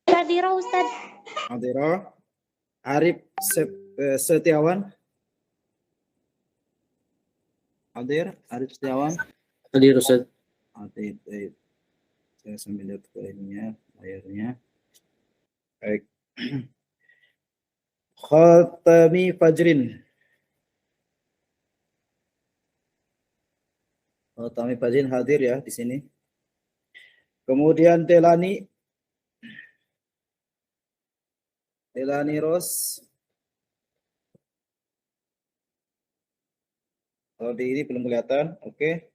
Hadir Ustaz. Hadira. Arif Setiawan. Hadir. Arif Setiawan. Hadir Ustaz. Hadir. Baik. Saya sambil lihat ke ininya, layarnya. Baik. Khatami Fajrin. Khatami Fajrin hadir ya di sini. Kemudian Delani Ros. Kalau di ini belum kelihatan. Oke.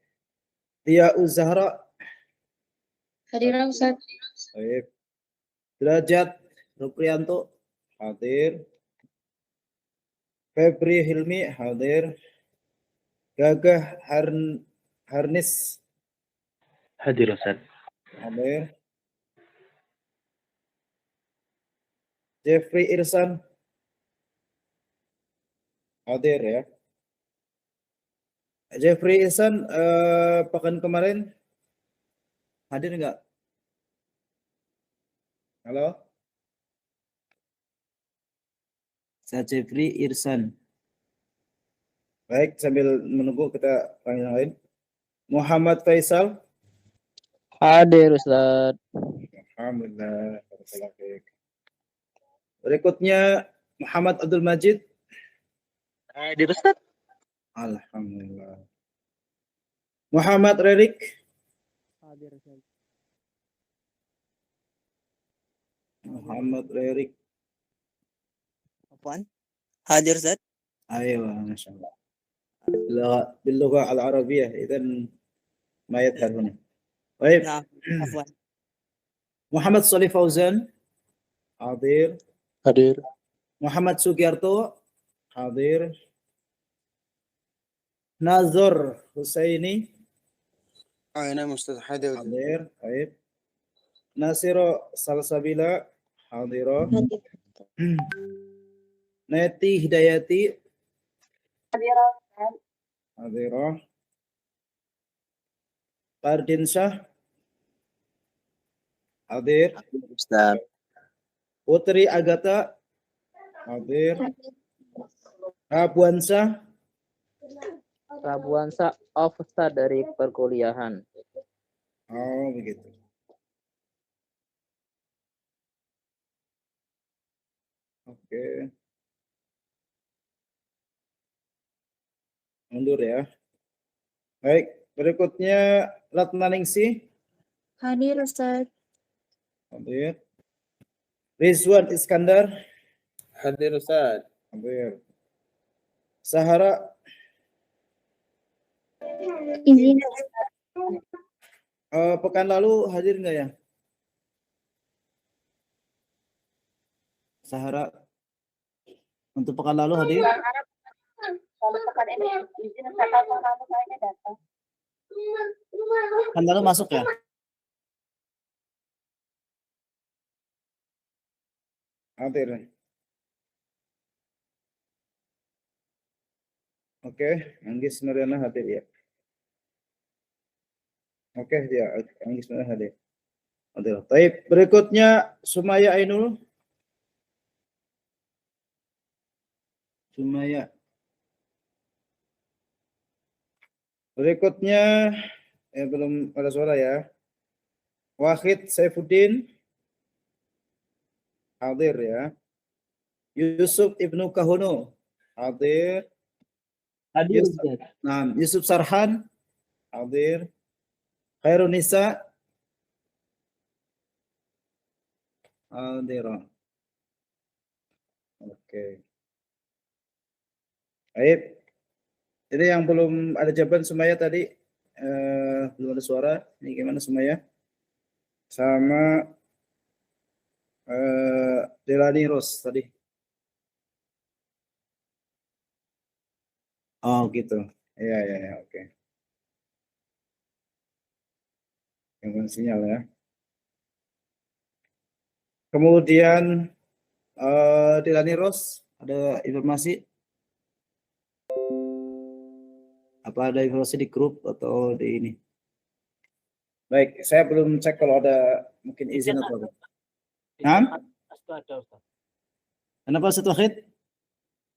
Tia Uzahra. Hadir Ustaz. Baik. Derajat Ruprianto hadir. Febri Hilmi hadir. Gagah Harnis Hadir Ustaz. hadir. Jeffrey Irsan hadir ya. Jeffrey Irsan pekan kemarin hadir enggak? Halo? Saya Jeffrey Irsan. Baik, sambil menunggu kita panggil yang lain. Muhammad Faisal. Hadir Ustaz. Alhamdulillah. Berikutnya Muhammad Abdul Majid. Hadir Ustaz. Alhamdulillah. Muhammad Rerik. Hadir Ustaz. Muhammad Rerik. Apaan? Hadir Ustaz. Ayo, Masya Allah. باللغة العربية إذا ما يظهر هنا. طيب. Nah, afwan. Muhammad Salih Fauzan hadir. Hadir. Muhammad Sugiarto hadir. Nazar Husaini Nah, Ustaz hadir. hadir. Baik. Nasiro Salsabila hadira. Hadir. Neti Hidayati hadira. Fardin Shah hadir. Ustaz. Putri Agatha hadir. Rabuansa Rabuansa Ustaz dari perkuliahan. Oh begitu. Oke. Mundur ya. Baik, berikutnya Ratna Ningsih. Hadir Ustaz. Hadir. Rizwan Iskandar. Hadir Ustaz. Hadir. Sahara. Izin. Pekan lalu hadir nggak ya? Sahara. Untuk pekan lalu hadir? Pekan lalu masuk ya? Hadir. Oke, Anggis Nuriana hadir ya. Oke, ya, Anggis Nuriana hadir. Hadir. Baik, berikutnya Sumaya Ainul. Sumaya. Berikutnya belum ada suara ya. Wahid Saifuddin hadir ya. Yusuf Ibnu Kahono hadir. Hadir Yusuf, Ustaz. nah, Yusuf Sarhan hadir. Khairun Nisa hadir. Oke. Baik. Jadi yang belum ada jawaban Sumaya tadi belum ada suara. Ini gimana Sumaya? Sama Delani Rose tadi. Oh gitu. Iya ya, ya, oke. Gangguan sinyal ya. Kemudian Delani Rose ada informasi? Apa ada informasi di grup atau di ini? Baik, saya belum cek kalau ada mungkin izin atau apa. Hah? Itu ada Ustaz. Kenapa Ustaz Wahid?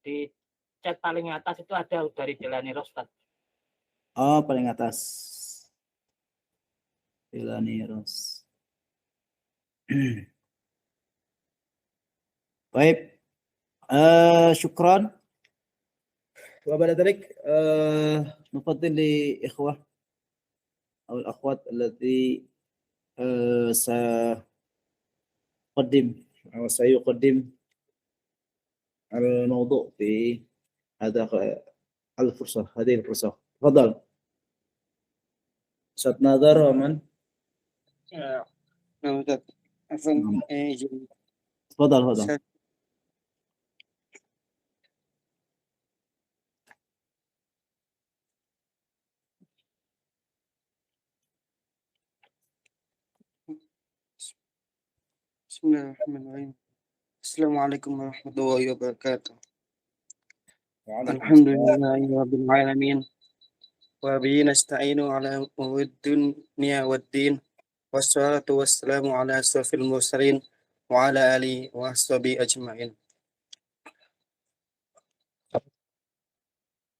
Di chat paling atas itu ada dari Delani Rostad. Oh, paling atas. Delani Rose. Baik. Syukran. وبعد ذلك نفضل لإخوة أو الأخوات التي سيقدم أو سيقدم الموضوع في هذه الفرصة تفضل أستاذ ناظر ومن نعم أستاذ عفوا تفضل Bismillahirrahmanirrahim. Assalamualaikum warahmatullahi wabarakatuh. Alhamdulillahirabbil alamin. Wa bihi nasta'inu ala umuri dunya waddin. Wassalatu wassalamu ala asrofil mursalin wa ala alihi wa ashabihi ajma'in.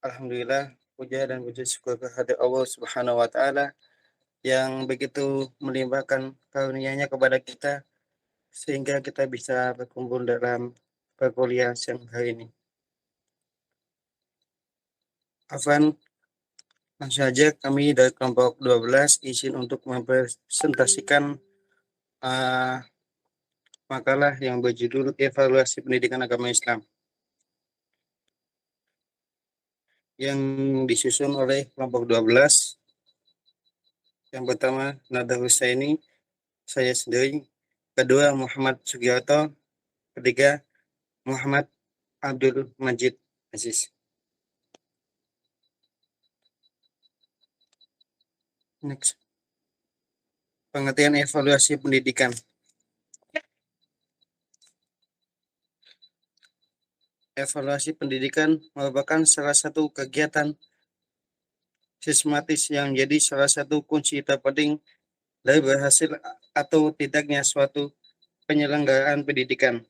Alhamdulillah, puja dan puji syukur kehadirat Allah Subhanahu wa taala yang begitu melimpahkan karunia-Nya kepada kita sehingga kita bisa berkumpul dalam perkuliahan siang hari ini. Afwan, langsung saja kami dari kelompok 12 izin untuk mempresentasikan makalah yang berjudul Evaluasi Pendidikan Agama Islam yang disusun oleh kelompok 12. Yang pertama Nada Husaini, saya sendiri. Kedua Muhammad Sugiarto. Ketiga Muhammad Abdul Majid Aziz. Next. Pengertian evaluasi pendidikan. Evaluasi pendidikan merupakan salah satu kegiatan sistematis yang menjadi salah satu kunci terpenting dari berhasil atau tidaknya suatu penyelenggaraan pendidikan.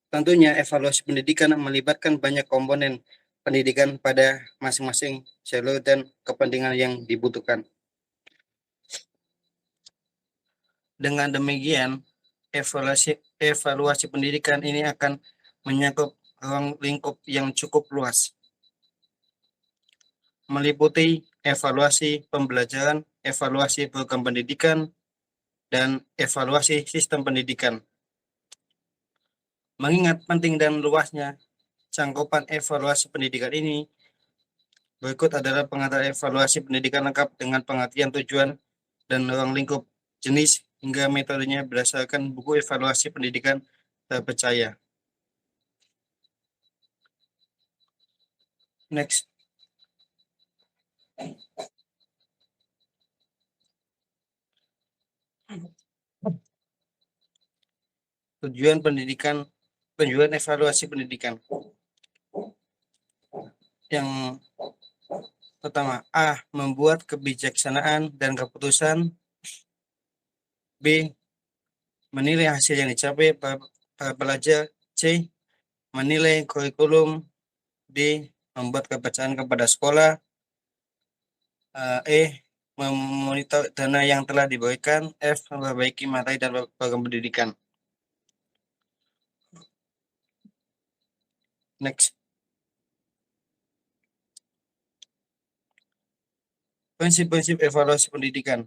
Tentunya evaluasi pendidikan melibatkan banyak komponen pendidikan pada masing-masing jalur dan kepentingan yang dibutuhkan. Dengan demikian, evaluasi pendidikan ini akan menyangkut ruang lingkup yang cukup luas, meliputi evaluasi pembelajaran, evaluasi program pendidikan, dan evaluasi sistem pendidikan. Mengingat penting dan luasnya cangkupan evaluasi pendidikan ini, berikut adalah pengantar evaluasi pendidikan lengkap dengan pengertian tujuan dan ruang lingkup, jenis, hingga metodenya berdasarkan buku evaluasi pendidikan terpercaya. Next. Tujuan evaluasi pendidikan. Yang pertama, A. Membuat kebijaksanaan dan keputusan. B. Menilai hasil yang dicapai para pelajar. C. Menilai kurikulum. D. Membuat kepercayaan kepada sekolah. E. Memonitor dana yang telah diberikan. F. Memperbaiki materi dan program pendidikan. Next. Prinsip-prinsip evaluasi pendidikan.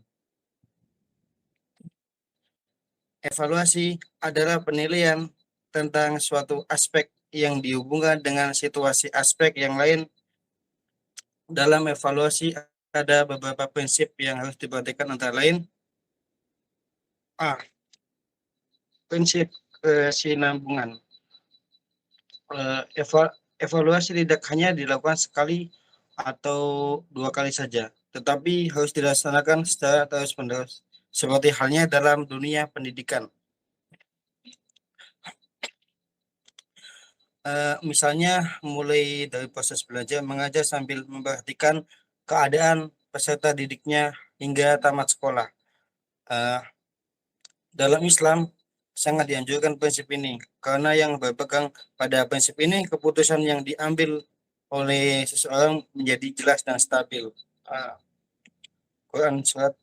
Evaluasi adalah penilaian tentang suatu aspek yang dihubungkan dengan situasi aspek yang lain. Dalam evaluasi ada beberapa prinsip yang harus diperhatikan, antara lain A. Prinsip kesinambungan. Evaluasi tidak hanya dilakukan sekali atau 2 kali saja, tetapi harus dilaksanakan secara terus-menerus, seperti halnya dalam dunia pendidikan. Misalnya mulai dari proses belajar mengajar sambil memperhatikan keadaan peserta didiknya hingga tamat sekolah. Dalam Islam sangat dianjurkan prinsip ini, karena yang berpegang pada prinsip ini, keputusan yang diambil oleh seseorang menjadi jelas dan stabil. Quran surat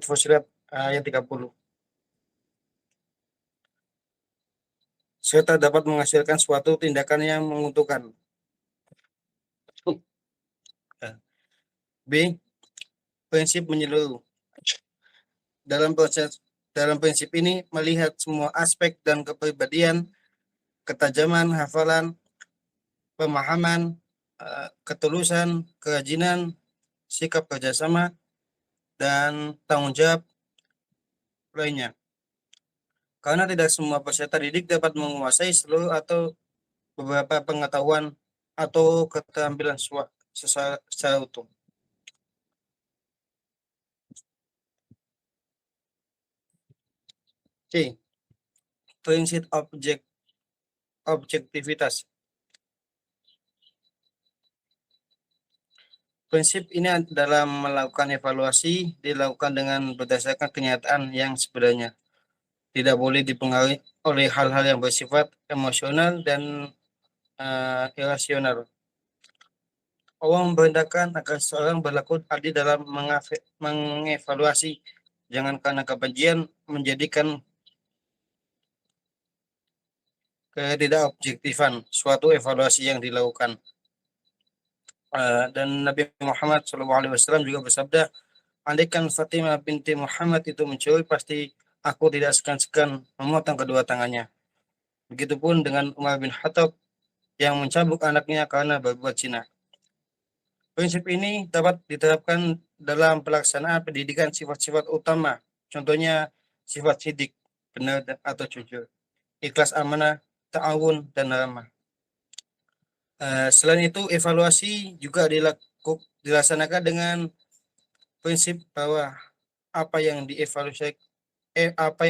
Fussilat ayat 30. Serta dapat menghasilkan suatu tindakan yang menguntungkan. B. Prinsip menyeluruh. Dalam prinsip ini melihat semua aspek dan kepribadian, ketajaman hafalan, pemahaman, ketulusan, kerajinan, sikap kerjasama, dan tanggung jawab lainnya. Karena tidak semua peserta didik dapat menguasai seluruh atau beberapa pengetahuan atau keterampilan secara utuh. C. Prinsip objektivitas. Prinsip ini dalam melakukan evaluasi dilakukan dengan berdasarkan kenyataan yang sebenarnya. Tidak boleh dipengaruhi oleh hal-hal yang bersifat emosional dan irasional. Allah memperintahkan agar seorang berlaku adil dalam mengevaluasi. Jangan karena kebencian menjadikan ketidakobjektifan suatu evaluasi yang dilakukan. Dan Nabi Muhammad SAW juga bersabda, andaikan Fatimah binti Muhammad itu mencuri, pasti aku tidak segan-segan memotong kedua tangannya. Begitupun dengan Umar bin Khattab yang mencambuk anaknya karena berbuat zina. Prinsip ini dapat diterapkan dalam pelaksanaan pendidikan sifat-sifat utama, contohnya sifat sidik, benar atau jujur, ikhlas, amanah, ta'awun, dan ramah. Selain itu, evaluasi juga dilaksanakan dengan prinsip bahwa apa yang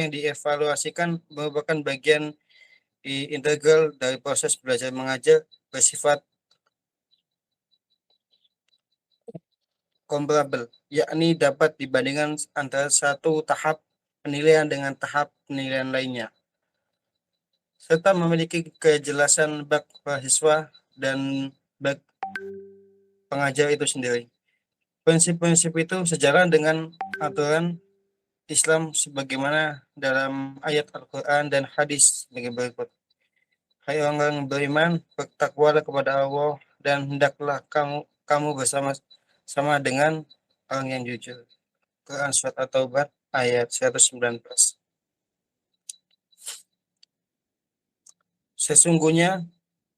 dievaluasikan merupakan bagian integral dari proses belajar mengajar, bersifat comparable, yakni dapat dibandingkan antara satu tahap penilaian dengan tahap penilaian lainnya, serta memiliki kejelasan bak mahasiswa dan bak pengajar itu sendiri. Prinsip-prinsip itu sejalan dengan aturan Islam sebagaimana dalam ayat Al-Quran dan hadis sebagai berikut. Hai orang beriman, bertakwalah kepada Allah dan hendaklah kamu bersama dengan orang yang jujur. Quran surat At-Taubah ayat 119. Sesungguhnya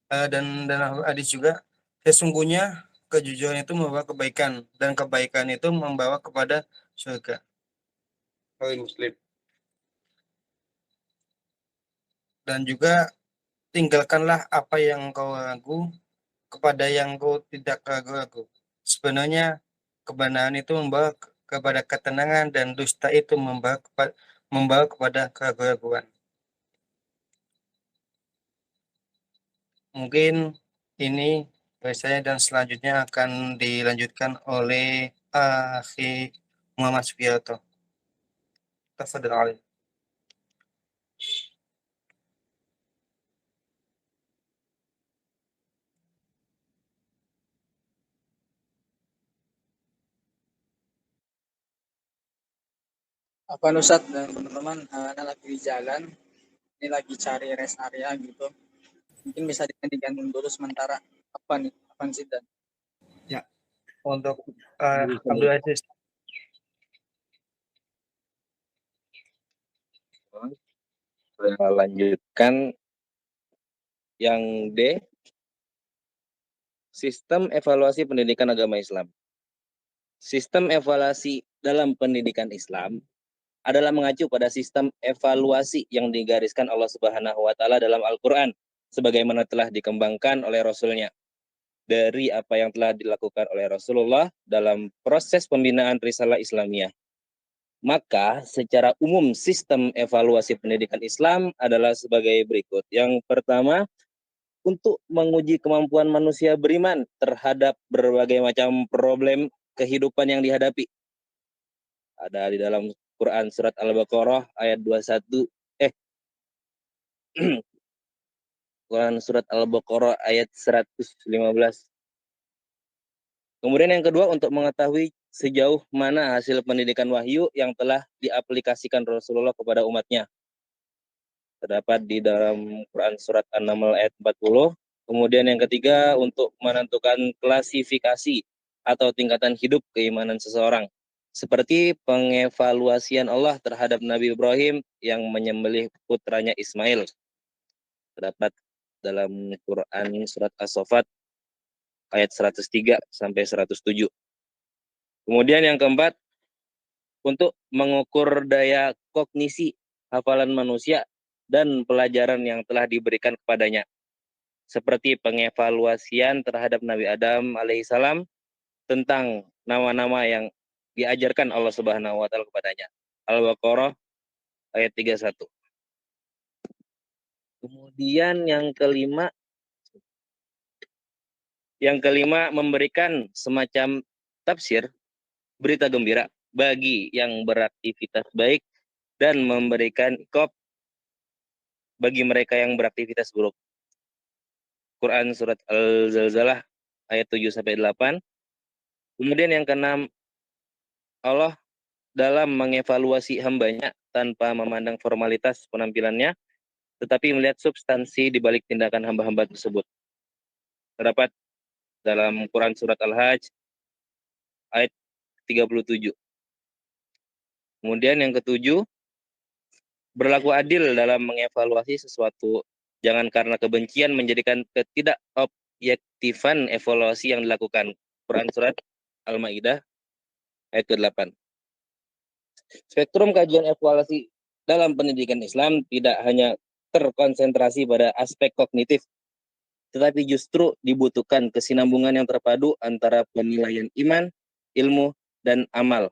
dan hadis juga, sesungguhnya kejujuran itu membawa kebaikan dan kebaikan itu membawa kepada surga. Muslim. dan juga tinggalkanlah apa yang kau ragu kepada yang kau tidak ragu-ragu. Sebenarnya kebenaran itu membawa kepada ketenangan dan dusta itu membawa kepada keraguan-raguan. Mungkin ini dari saya dan selanjutnya akan dilanjutkan oleh Akhi Muhammad Sugiarto. Tafadhal Ali. Apa Ustadz dan teman-teman, Ana lagi di jalan, ini lagi cari rest area gitu. Mungkin bisa digantung dulu sementara. Apa nih? Apa sih Dan? Untuk Abdul Aziz. Saya lanjutkan yang D, sistem evaluasi pendidikan agama Islam. Sistem evaluasi dalam pendidikan Islam adalah mengacu pada sistem evaluasi yang digariskan Allah Subhanahu wa taala dalam Al-Qur'an sebagaimana telah dikembangkan oleh Rasul-Nya dari apa yang telah dilakukan oleh Rasulullah dalam proses pembinaan risalah Islamiyah. Maka secara umum sistem evaluasi pendidikan Islam adalah sebagai berikut. Yang pertama, untuk menguji kemampuan manusia beriman terhadap berbagai macam problem kehidupan yang dihadapi. Ada di dalam Quran surat Al-Baqarah ayat 21. Quran surat Al-Baqarah ayat 115. Kemudian yang kedua, untuk mengetahui sejauh mana hasil pendidikan wahyu yang telah diaplikasikan Rasulullah kepada umatnya. Terdapat di dalam Quran surat An-Naml ayat 40. Kemudian yang ketiga, untuk menentukan klasifikasi atau tingkatan hidup keimanan seseorang. Seperti pengevaluasian Allah terhadap Nabi Ibrahim yang menyembelih putranya Ismail. Terdapat dalam Quran surat As-Saffat ayat 103 sampai 107. Kemudian yang keempat, untuk mengukur daya kognisi hafalan manusia dan pelajaran yang telah diberikan kepadanya. Seperti pengevaluasian terhadap Nabi Adam alaihissalam tentang nama-nama yang diajarkan Allah Subhanahu wa taala kepadanya. Al-Baqarah ayat 31. Kemudian yang kelima memberikan semacam tafsir berita gembira bagi yang beraktivitas baik dan memberikan iqab bagi mereka yang beraktivitas buruk. Quran surat Al-Zalzalah ayat 7 sampai 8. Kemudian yang keenam, Allah dalam mengevaluasi hambanya tanpa memandang formalitas penampilannya, tetapi melihat substansi di balik tindakan hamba-hamba tersebut. Terdapat dalam Quran surat Al-Hajj ayat 37. Kemudian yang ketujuh, berlaku adil dalam mengevaluasi sesuatu. Jangan karena kebencian menjadikan ketidakobjektifan evaluasi yang dilakukan. Quran surat Al-Maidah ayat ke-8. Spektrum kajian evaluasi dalam pendidikan Islam tidak hanya terkonsentrasi pada aspek kognitif, tetapi justru dibutuhkan kesinambungan yang terpadu antara penilaian iman, ilmu, dan amal.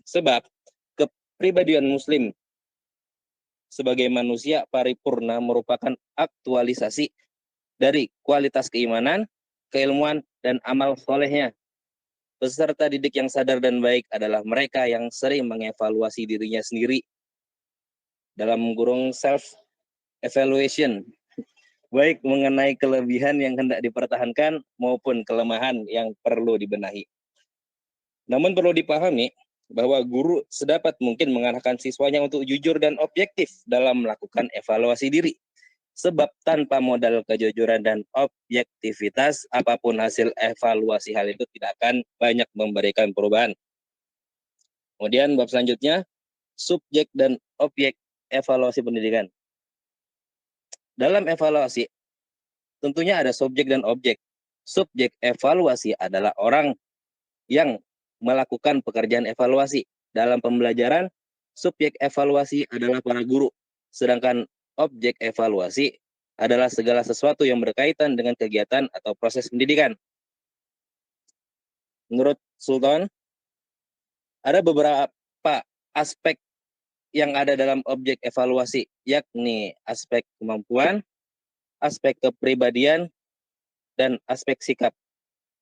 Sebab kepribadian Muslim sebagai manusia paripurna merupakan aktualisasi dari kualitas keimanan, keilmuan, dan amal solehnya. Peserta didik yang sadar dan baik adalah mereka yang sering mengevaluasi dirinya sendiri dalam kurung self-evaluation, baik mengenai kelebihan yang hendak dipertahankan maupun kelemahan yang perlu dibenahi. Namun perlu dipahami bahwa guru sedapat mungkin mengarahkan siswanya untuk jujur dan objektif dalam melakukan evaluasi diri. Sebab tanpa modal kejujuran dan objektivitas, apapun hasil evaluasi hal itu tidak akan banyak memberikan perubahan. Kemudian bab selanjutnya, subjek dan objek evaluasi pendidikan. Dalam evaluasi, tentunya ada subjek dan objek. Subjek evaluasi adalah orang yang melakukan pekerjaan evaluasi. Dalam pembelajaran, subjek evaluasi adalah para guru. Sedangkan objek evaluasi adalah segala sesuatu yang berkaitan dengan kegiatan atau proses pendidikan. Menurut Sultan, ada beberapa aspek yang ada dalam objek evaluasi, yakni aspek kemampuan, aspek kepribadian, dan aspek sikap.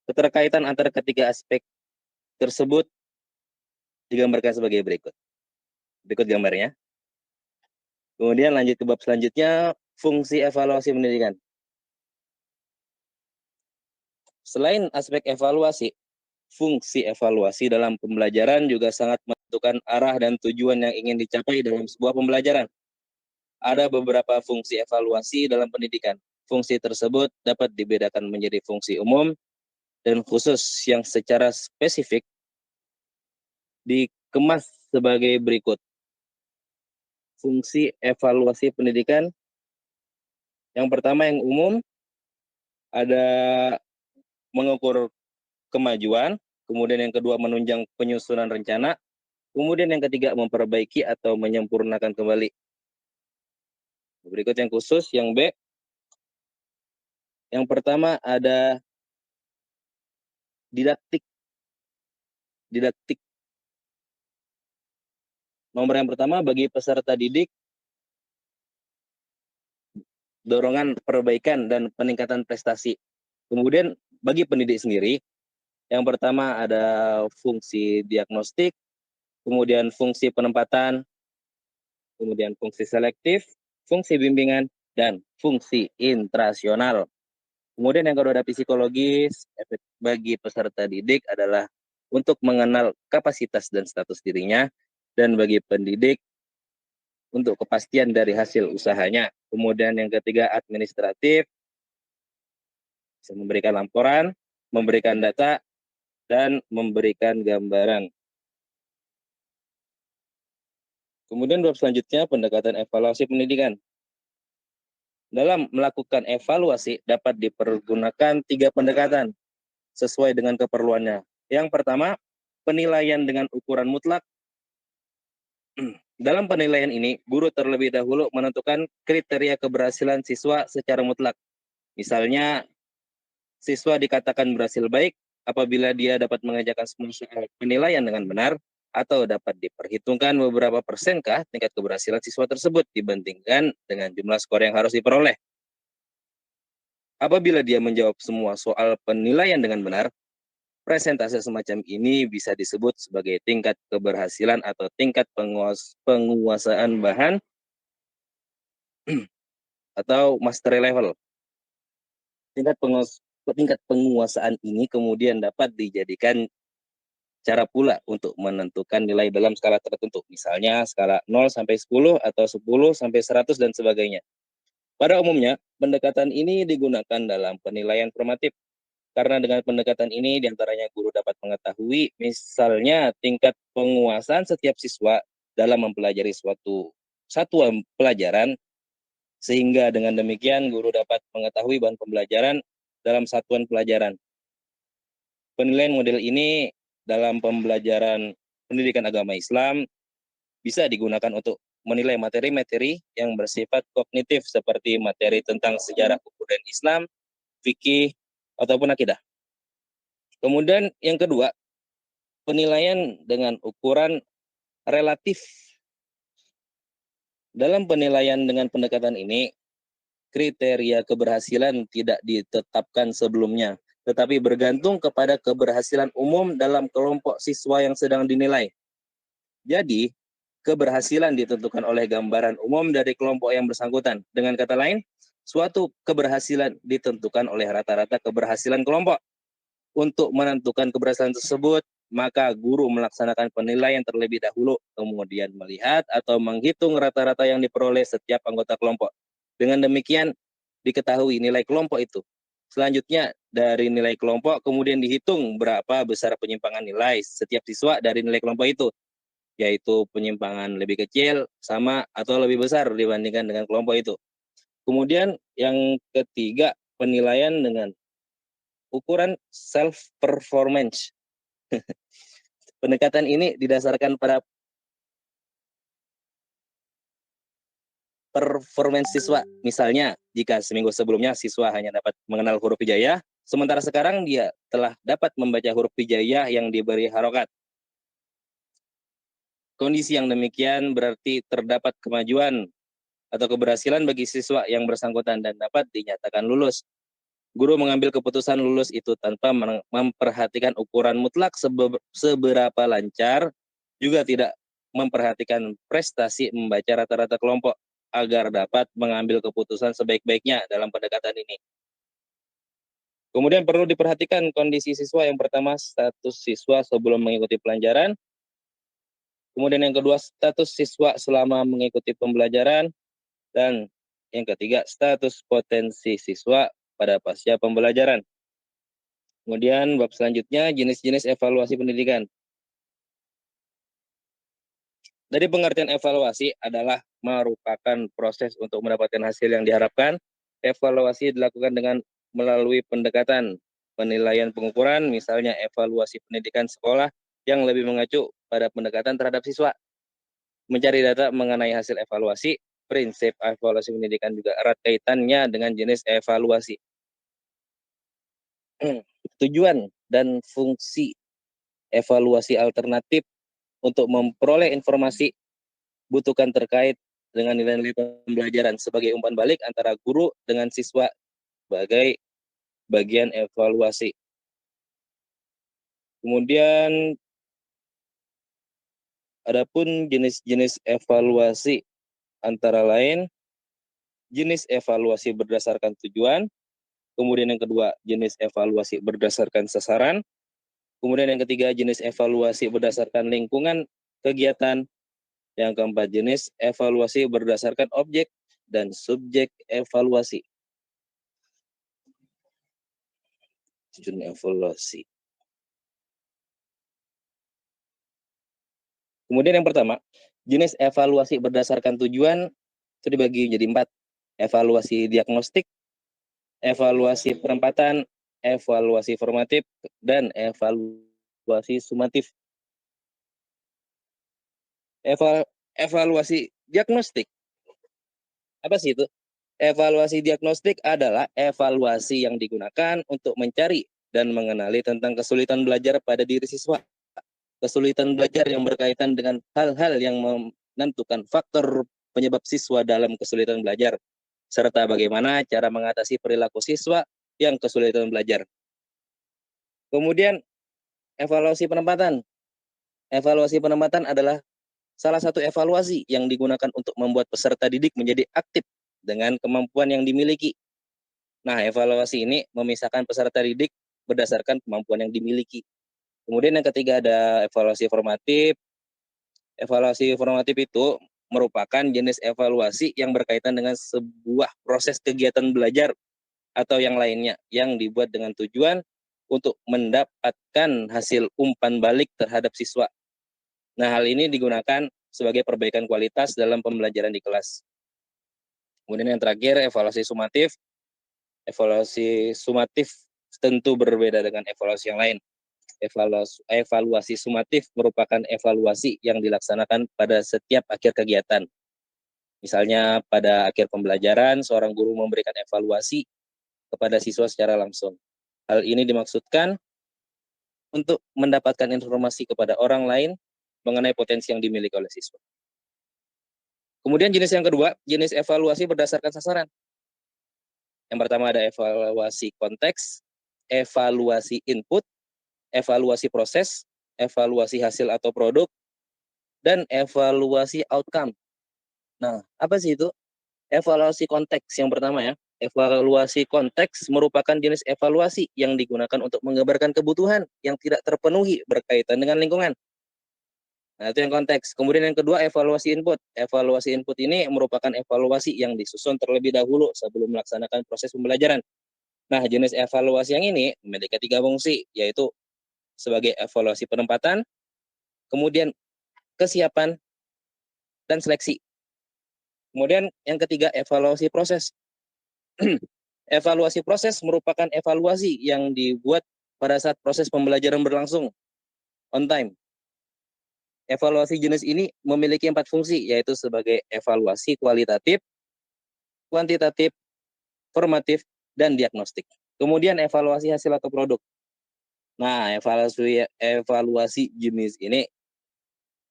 Keterkaitan antara ketiga aspek tersebut digambarkan sebagai berikut. Berikut gambarnya. Kemudian lanjut ke bab selanjutnya, fungsi evaluasi pendidikan. Selain aspek evaluasi, fungsi evaluasi dalam pembelajaran juga sangat menentukan arah dan tujuan yang ingin dicapai dalam sebuah pembelajaran. Ada beberapa fungsi evaluasi dalam pendidikan. Fungsi tersebut dapat dibedakan menjadi fungsi umum dan khusus yang secara spesifik dikemas sebagai berikut. Fungsi evaluasi pendidikan. Yang pertama yang umum ada mengukur kemajuan, kemudian yang kedua menunjang penyusunan rencana, kemudian yang ketiga memperbaiki atau menyempurnakan kembali. Berikut yang khusus, yang B. Yang pertama ada didaktik. Nomor yang pertama bagi peserta didik, dorongan perbaikan dan peningkatan prestasi. Kemudian bagi pendidik sendiri, yang pertama ada fungsi diagnostik, kemudian fungsi penempatan, kemudian fungsi selektif, fungsi bimbingan, dan fungsi intrasional. Kemudian yang kedua ada psikologis, efek bagi peserta didik adalah untuk mengenal kapasitas dan status dirinya, dan bagi pendidik untuk kepastian dari hasil usahanya. Kemudian yang ketiga administratif, bisa memberikan laporan, memberikan data, dan memberikan gambaran. Kemudian bab selanjutnya pendekatan evaluasi pendidikan. Dalam melakukan evaluasi dapat dipergunakan 3 pendekatan sesuai dengan keperluannya. Yang pertama, penilaian dengan ukuran mutlak. Dalam penilaian ini, guru terlebih dahulu menentukan kriteria keberhasilan siswa secara mutlak. Misalnya, siswa dikatakan berhasil baik apabila dia dapat mengerjakan semua soal penilaian dengan benar, atau dapat diperhitungkan beberapa persenkah tingkat keberhasilan siswa tersebut dibandingkan dengan jumlah skor yang harus diperoleh. Apabila dia menjawab semua soal penilaian dengan benar, presentase semacam ini bisa disebut sebagai tingkat keberhasilan atau tingkat penguasaan bahan atau mastery level. Tingkat penguasaan ini kemudian dapat dijadikan cara pula untuk menentukan nilai dalam skala tertentu. Misalnya skala 0 sampai 10 atau 10 sampai 100 dan sebagainya. Pada umumnya, pendekatan ini digunakan dalam penilaian formatif. Karena dengan pendekatan ini diantaranya guru dapat mengetahui misalnya tingkat penguasaan setiap siswa dalam mempelajari suatu satuan pelajaran, sehingga dengan demikian guru dapat mengetahui bahan pembelajaran dalam satuan pelajaran. Penilaian model ini dalam pembelajaran pendidikan agama Islam bisa digunakan untuk menilai materi-materi yang bersifat kognitif seperti materi tentang sejarah kebudayaan Islam, fikih, ataupun akidah. Kemudian yang kedua, penilaian dengan ukuran relatif. Dalam penilaian dengan pendekatan ini, kriteria keberhasilan tidak ditetapkan sebelumnya, tetapi bergantung kepada keberhasilan umum dalam kelompok siswa yang sedang dinilai. Jadi, keberhasilan ditentukan oleh gambaran umum dari kelompok yang bersangkutan. Dengan kata lain, suatu keberhasilan ditentukan oleh rata-rata keberhasilan kelompok. Untuk menentukan keberhasilan tersebut, maka guru melaksanakan penilaian terlebih dahulu, kemudian melihat atau menghitung rata-rata yang diperoleh setiap anggota kelompok. Dengan demikian, diketahui nilai kelompok itu. Selanjutnya, dari nilai kelompok, kemudian dihitung berapa besar penyimpangan nilai setiap siswa dari nilai kelompok itu, yaitu penyimpangan lebih kecil, sama, atau lebih besar dibandingkan dengan kelompok itu. Kemudian yang ketiga, penilaian dengan ukuran self-performance. Pendekatan ini didasarkan pada performance siswa. Misalnya, jika seminggu sebelumnya siswa hanya dapat mengenal huruf hijaiyah, sementara sekarang dia telah dapat membaca huruf hijaiyah yang diberi harokat. Kondisi yang demikian berarti terdapat kemajuan atau keberhasilan bagi siswa yang bersangkutan dan dapat dinyatakan lulus. Guru mengambil keputusan lulus itu tanpa memperhatikan ukuran mutlak seberapa lancar, juga tidak memperhatikan prestasi membaca rata-rata kelompok agar dapat mengambil keputusan sebaik-baiknya dalam pendekatan ini. Kemudian perlu diperhatikan kondisi siswa. Yang pertama, status siswa sebelum mengikuti pelajaran. Kemudian yang kedua, status siswa selama mengikuti pembelajaran. Dan yang ketiga, status potensi siswa pada pasca pembelajaran. Kemudian bab selanjutnya, jenis-jenis evaluasi pendidikan. Dari pengertian evaluasi adalah merupakan proses untuk mendapatkan hasil yang diharapkan. Evaluasi dilakukan dengan melalui pendekatan penilaian pengukuran, misalnya evaluasi pendidikan sekolah yang lebih mengacu pada pendekatan terhadap siswa. Mencari data mengenai hasil evaluasi, prinsip evaluasi pendidikan juga erat kaitannya dengan jenis evaluasi. Tujuan dan fungsi evaluasi alternatif untuk memperoleh informasi butuhkan terkait dengan nilai-nilai pembelajaran sebagai umpan balik antara guru dengan siswa sebagai bagian evaluasi. Kemudian adapun jenis-jenis evaluasi antara lain jenis evaluasi berdasarkan tujuan, kemudian yang kedua jenis evaluasi berdasarkan sasaran, kemudian yang ketiga jenis evaluasi berdasarkan lingkungan kegiatan, yang keempat jenis evaluasi berdasarkan objek dan subjek evaluasi. Tujuan evaluasi. Kemudian yang pertama, jenis evaluasi berdasarkan tujuan itu dibagi menjadi 4. Evaluasi diagnostik, evaluasi penempatan, evaluasi formatif, dan evaluasi sumatif. Evaluasi diagnostik. Apa sih itu? Evaluasi diagnostik adalah evaluasi yang digunakan untuk mencari dan mengenali tentang kesulitan belajar pada diri siswa. Kesulitan belajar yang berkaitan dengan hal-hal yang menentukan faktor penyebab siswa dalam kesulitan belajar, serta bagaimana cara mengatasi perilaku siswa yang kesulitan belajar. Kemudian evaluasi penempatan. Evaluasi penempatan adalah salah satu evaluasi yang digunakan untuk membuat peserta didik menjadi aktif dengan kemampuan yang dimiliki. Nah, evaluasi ini memisahkan peserta didik berdasarkan kemampuan yang dimiliki. Kemudian yang ketiga ada evaluasi formatif. Evaluasi formatif itu merupakan jenis evaluasi yang berkaitan dengan sebuah proses kegiatan belajar atau yang lainnya yang dibuat dengan tujuan untuk mendapatkan hasil umpan balik terhadap siswa. Nah, hal ini digunakan sebagai perbaikan kualitas dalam pembelajaran di kelas. Kemudian yang terakhir, evaluasi sumatif. Evaluasi sumatif tentu berbeda dengan evaluasi yang lain. Evaluasi sumatif merupakan evaluasi yang dilaksanakan pada setiap akhir kegiatan. Misalnya pada akhir pembelajaran, seorang guru memberikan evaluasi kepada siswa secara langsung. Hal ini dimaksudkan untuk mendapatkan informasi kepada orang lain mengenai potensi yang dimiliki oleh siswa. Kemudian jenis yang kedua, jenis evaluasi berdasarkan sasaran. Yang pertama ada evaluasi konteks, evaluasi input, evaluasi proses, evaluasi hasil atau produk, dan evaluasi outcome. Nah, apa sih itu? Evaluasi konteks yang pertama ya. Evaluasi konteks merupakan jenis evaluasi yang digunakan untuk menggambarkan kebutuhan yang tidak terpenuhi berkaitan dengan lingkungan. Nah, itu yang konteks. Kemudian yang kedua, evaluasi input. Evaluasi input ini merupakan evaluasi yang disusun terlebih dahulu sebelum melaksanakan proses pembelajaran. Nah, jenis evaluasi yang ini memiliki 3 fungsi, yaitu sebagai evaluasi penempatan, kemudian kesiapan, dan seleksi. Kemudian yang ketiga, evaluasi proses. Evaluasi proses merupakan evaluasi yang dibuat pada saat proses pembelajaran berlangsung on time. Evaluasi jenis ini memiliki 4 fungsi, yaitu sebagai evaluasi kualitatif, kuantitatif, formatif, dan diagnostik. Kemudian evaluasi hasil atau produk. Nah, evaluasi jenis ini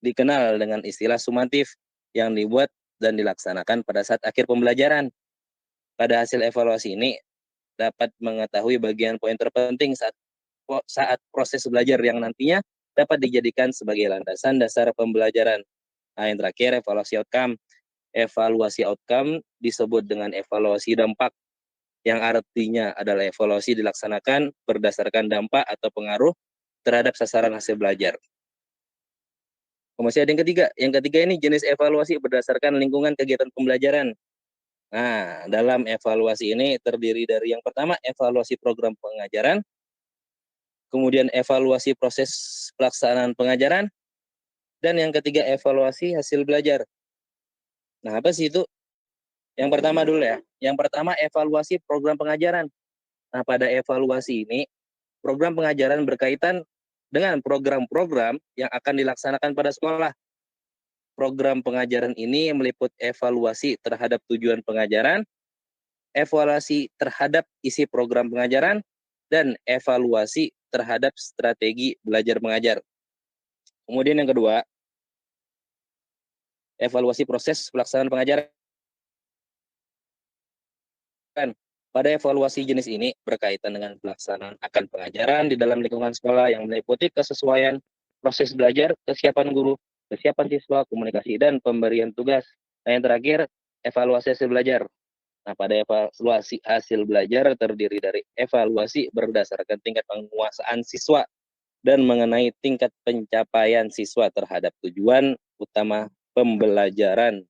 dikenal dengan istilah sumatif yang dibuat dan dilaksanakan pada saat akhir pembelajaran. Pada hasil evaluasi ini dapat mengetahui bagian poin terpenting saat proses belajar yang nantinya dapat dijadikan sebagai landasan dasar pembelajaran. Nah, yang terakhir evaluasi outcome. Evaluasi outcome disebut dengan evaluasi dampak, yang artinya adalah evaluasi dilaksanakan berdasarkan dampak atau pengaruh terhadap sasaran hasil belajar. Kemudian ada yang ketiga. Yang ketiga ini jenis evaluasi berdasarkan lingkungan kegiatan pembelajaran. Nah, dalam evaluasi ini terdiri dari yang pertama evaluasi program pengajaran, kemudian evaluasi proses pelaksanaan pengajaran, dan yang ketiga evaluasi hasil belajar. Nah, apa sih itu? Yang pertama dulu ya. Yang pertama evaluasi program pengajaran. Nah, pada evaluasi ini program pengajaran berkaitan dengan program-program yang akan dilaksanakan pada sekolah. Program pengajaran ini meliput evaluasi terhadap tujuan pengajaran, evaluasi terhadap isi program pengajaran, dan evaluasi terhadap strategi belajar mengajar. Kemudian yang kedua, evaluasi proses pelaksanaan pengajaran. Pada evaluasi jenis ini berkaitan dengan pelaksanaan akan pengajaran di dalam lingkungan sekolah yang meliputi kesesuaian proses belajar, kesiapan guru, kesiapan siswa, komunikasi, dan pemberian tugas. Nah, yang terakhir, evaluasi hasil belajar. Nah, pada evaluasi hasil belajar terdiri dari evaluasi berdasarkan tingkat penguasaan siswa dan mengenai tingkat pencapaian siswa terhadap tujuan utama pembelajaran.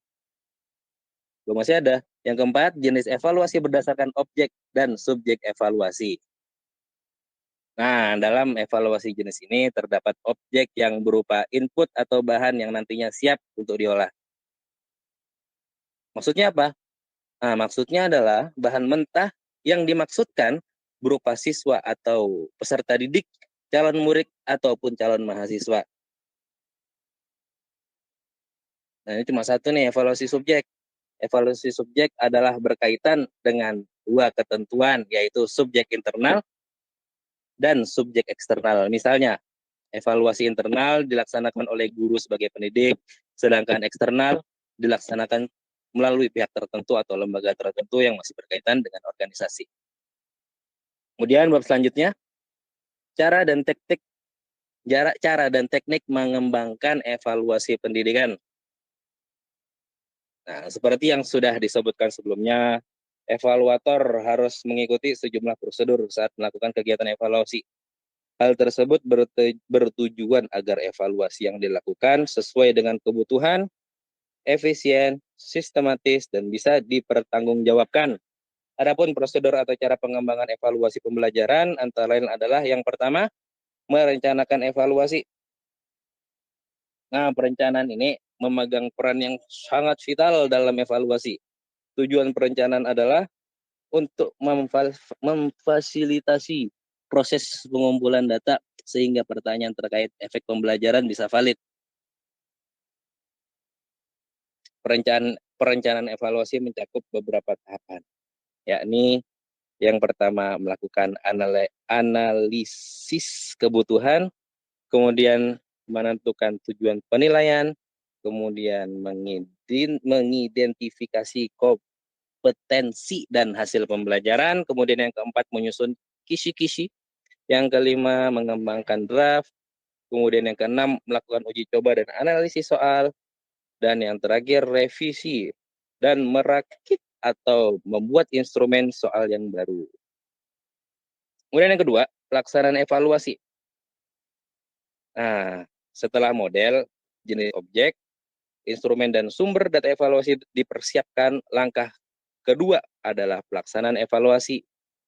Masih ada. Yang keempat, jenis evaluasi berdasarkan objek dan subjek evaluasi. Nah, dalam evaluasi jenis ini terdapat objek yang berupa input atau bahan yang nantinya siap untuk diolah. Maksudnya apa? Nah, maksudnya adalah bahan mentah yang dimaksudkan berupa siswa atau peserta didik, calon murid, ataupun calon mahasiswa. Nah, ini cuma satu nih, evaluasi subjek. Evaluasi subjek adalah berkaitan dengan dua ketentuan, yaitu subjek internal dan subjek eksternal. Misalnya, evaluasi internal dilaksanakan oleh guru sebagai pendidik, sedangkan eksternal dilaksanakan melalui pihak tertentu atau lembaga tertentu yang masih berkaitan dengan organisasi. Kemudian bab selanjutnya, cara dan teknik mengembangkan evaluasi pendidikan. Nah, seperti yang sudah disebutkan sebelumnya, evaluator harus mengikuti sejumlah prosedur saat melakukan kegiatan evaluasi. Hal tersebut bertujuan agar evaluasi yang dilakukan sesuai dengan kebutuhan, efisien, sistematis, dan bisa dipertanggungjawabkan. Adapun prosedur atau cara pengembangan evaluasi pembelajaran antara lain adalah yang pertama, merencanakan evaluasi. Nah, perencanaan ini memegang peran yang sangat vital dalam evaluasi. Tujuan perencanaan adalah untuk memfasilitasi proses pengumpulan data sehingga pertanyaan terkait efek pembelajaran bisa valid. Perencanaan evaluasi mencakup beberapa tahapan, yakni yang pertama melakukan analisis kebutuhan, kemudian menentukan tujuan penilaian, kemudian mengidentifikasi kompetensi dan hasil pembelajaran, kemudian yang keempat menyusun kisi-kisi, yang kelima mengembangkan draft, kemudian yang keenam melakukan uji coba dan analisis soal, dan yang terakhir revisi dan merakit atau membuat instrumen soal yang baru. Kemudian yang kedua, pelaksanaan evaluasi. Nah, setelah model, jenis objek, instrumen, dan sumber data evaluasi dipersiapkan, langkah kedua adalah pelaksanaan evaluasi.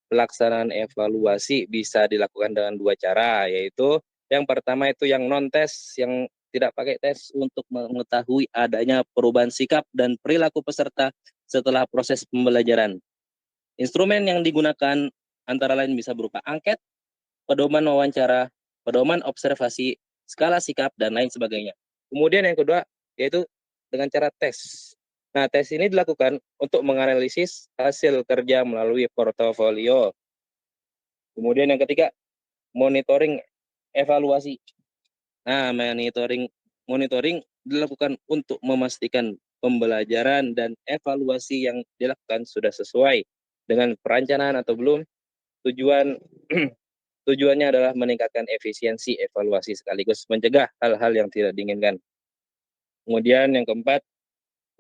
Pelaksanaan evaluasi bisa dilakukan dengan dua cara, yaitu yang pertama itu yang non-tes, yang tidak pakai tes untuk mengetahui adanya perubahan sikap dan perilaku peserta setelah proses pembelajaran. Instrumen yang digunakan antara lain bisa berupa angket, pedoman wawancara, pedoman observasi, skala sikap, dan lain sebagainya. Kemudian yang kedua yaitu dengan cara tes. Nah, tes ini dilakukan untuk menganalisis hasil kerja melalui portofolio. Kemudian yang ketiga, monitoring evaluasi. Nah, monitoring dilakukan untuk memastikan pembelajaran dan evaluasi yang dilakukan sudah sesuai dengan perencanaan atau belum. Tujuannya adalah meningkatkan efisiensi evaluasi sekaligus mencegah hal-hal yang tidak diinginkan. Kemudian yang keempat,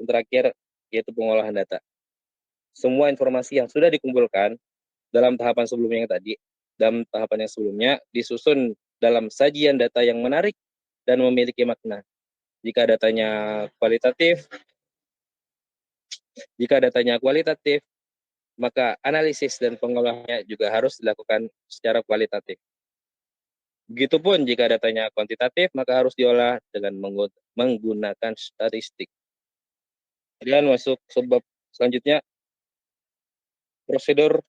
yang terakhir, yaitu pengolahan data. Semua informasi yang sudah dikumpulkan dalam tahapan yang sebelumnya disusun dalam sajian data yang menarik dan memiliki makna. Jika datanya kualitatif, maka analisis dan pengolahannya juga harus dilakukan secara kualitatif. Begitupun jika datanya kuantitatif, maka harus diolah dengan menggunakan statistik. Kemudian masuk sebab selanjutnya, prosedur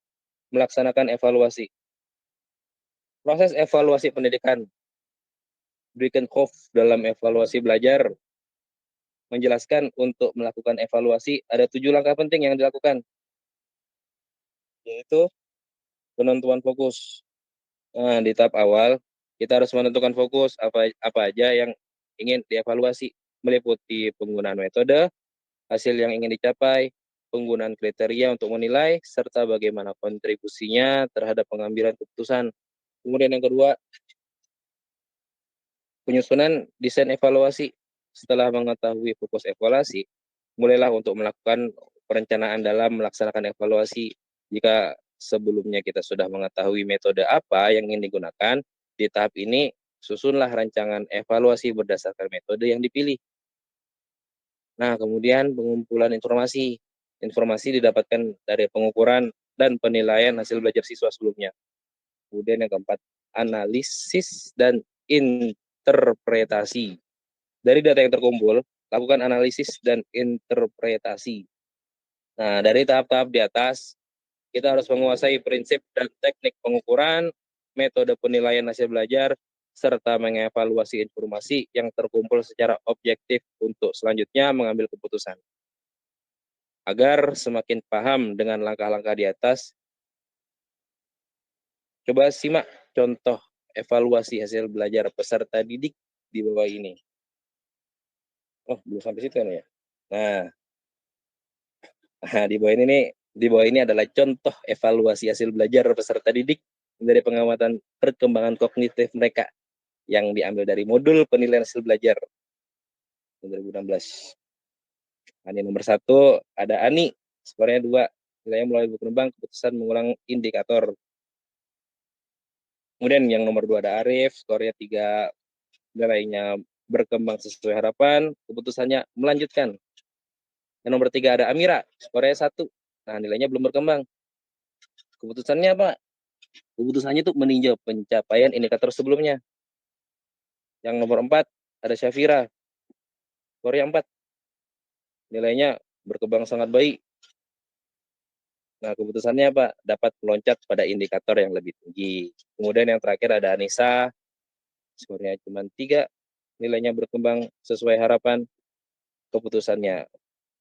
melaksanakan evaluasi. Proses evaluasi pendidikan. Brinkenhoff dalam evaluasi belajar menjelaskan untuk melakukan evaluasi ada 7 langkah penting yang dilakukan, yaitu penentuan fokus. Nah, di tahap awal kita harus menentukan fokus apa aja yang ingin dievaluasi, meliputi penggunaan metode, hasil yang ingin dicapai, penggunaan kriteria untuk menilai, serta bagaimana kontribusinya terhadap pengambilan keputusan. Kemudian yang kedua, penyusunan desain evaluasi. Setelah mengetahui fokus evaluasi, mulailah untuk melakukan perencanaan dalam melaksanakan evaluasi. Jika sebelumnya kita sudah mengetahui metode apa yang ingin digunakan, di tahap ini susunlah rancangan evaluasi berdasarkan metode yang dipilih. Nah, kemudian pengumpulan informasi. Informasi didapatkan dari pengukuran dan penilaian hasil belajar siswa sebelumnya. Kemudian yang keempat, analisis dan interpretasi. Dari data yang terkumpul, lakukan analisis dan interpretasi. Nah, dari tahap-tahap di atas, kita harus menguasai prinsip dan teknik pengukuran, metode penilaian hasil belajar, serta mengevaluasi informasi yang terkumpul secara objektif untuk selanjutnya mengambil keputusan. Agar semakin paham dengan langkah-langkah di atas, coba simak contoh evaluasi hasil belajar peserta didik di bawah ini. Oh, belum sampai situ kan ya? Nah, di bawah ini adalah contoh evaluasi hasil belajar peserta didik dari pengamatan perkembangan kognitif mereka yang diambil dari modul penilaian hasil belajar 2016. Ini nomor 1 ada Ani, skornya 2, nilainya mulai berkembang, keputusan mengulang indikator. Kemudian yang nomor 2 ada Arif, skornya 3, nilainya berkembang sesuai harapan, keputusannya melanjutkan. Yang nomor 3 ada Amira, skornya 1. Nah, nilainya belum berkembang. Keputusannya apa? Keputusannya itu meninjau pencapaian indikator sebelumnya. Yang nomor 4 ada Syafira, skornya 4. Nilainya berkembang sangat baik. Nah, keputusannya apa? Dapat meloncat pada indikator yang lebih tinggi. Kemudian yang terakhir ada Anissa, skornya cuma 3. Nilainya berkembang sesuai harapan. Keputusannya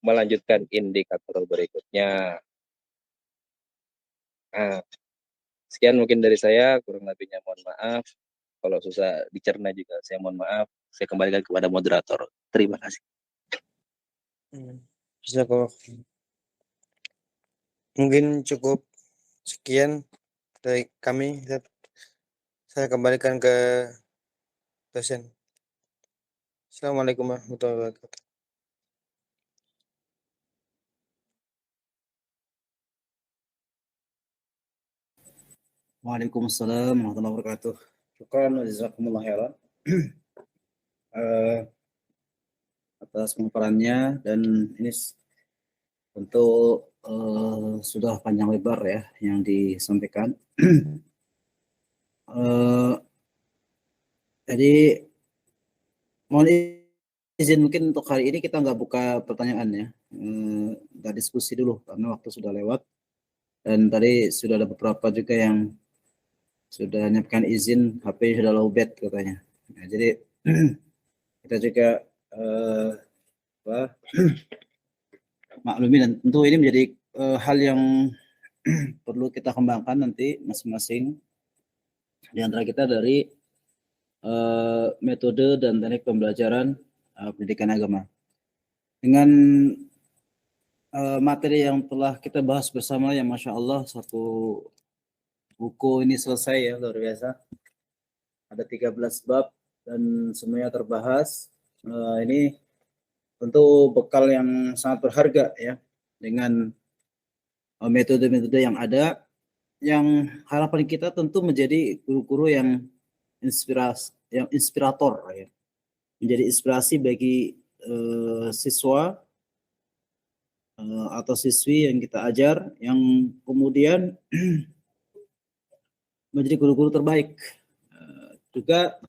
melanjutkan indikator berikutnya. Nah, sekian mungkin dari saya, kurang lebihnya mohon maaf. Kalau susah dicerna juga saya mohon maaf. Saya kembalikan kepada moderator. Terima kasih. Mungkin cukup sekian dari kami. Saya kembalikan ke dosen. Assalamualaikum warahmatullahi wabarakatuh. Waalaikumsalam warahmatullahi wabarakatuh. Syukran wa jazakumullah khairan atas pemaparannya, dan ini tentu sudah panjang lebar ya yang disampaikan. Jadi mohon izin mungkin untuk hari ini kita nggak buka pertanyaan ya, nggak diskusi dulu karena waktu sudah lewat, dan tadi sudah ada beberapa juga yang sudah menyiapkan izin HP sudah lowbat katanya. Nah, jadi kita juga maklumi, dan tentu ini menjadi hal yang perlu kita kembangkan nanti masing-masing di antara kita dari metode dan teknik pembelajaran pendidikan agama. Dengan materi yang telah kita bahas bersama, yang Masya Allah satu buku ini selesai ya, luar biasa. Ada 13 bab dan semuanya terbahas. Ini tentu bekal yang sangat berharga ya, dengan metode-metode yang ada, yang harapan kita tentu menjadi guru-guru yang inspirator ya, menjadi inspirasi bagi siswa atau siswi yang kita ajar, yang kemudian menjadi guru-guru terbaik. Juga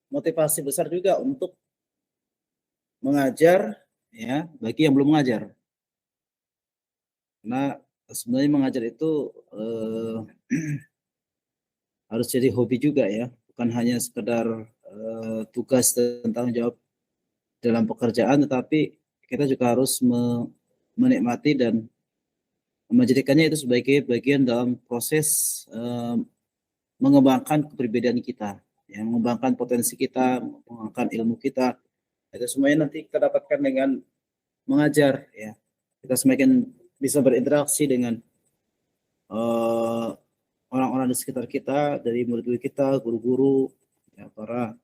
motivasi besar juga untuk mengajar ya bagi yang belum mengajar. Karena sebenarnya mengajar itu harus jadi hobi juga ya, bukan hanya sekedar tugas dan tanggung jawab dalam pekerjaan, tetapi kita juga harus menikmati dan menjadikannya itu sebagai bagian dalam proses mengembangkan kepribadian kita, ya, mengembangkan potensi kita, mengembangkan ilmu kita. Itu semuanya nanti kita dapatkan dengan mengajar ya. Kita semakin bisa berinteraksi dengan orang-orang di sekitar kita, dari murid-murid kita, guru-guru, ya, para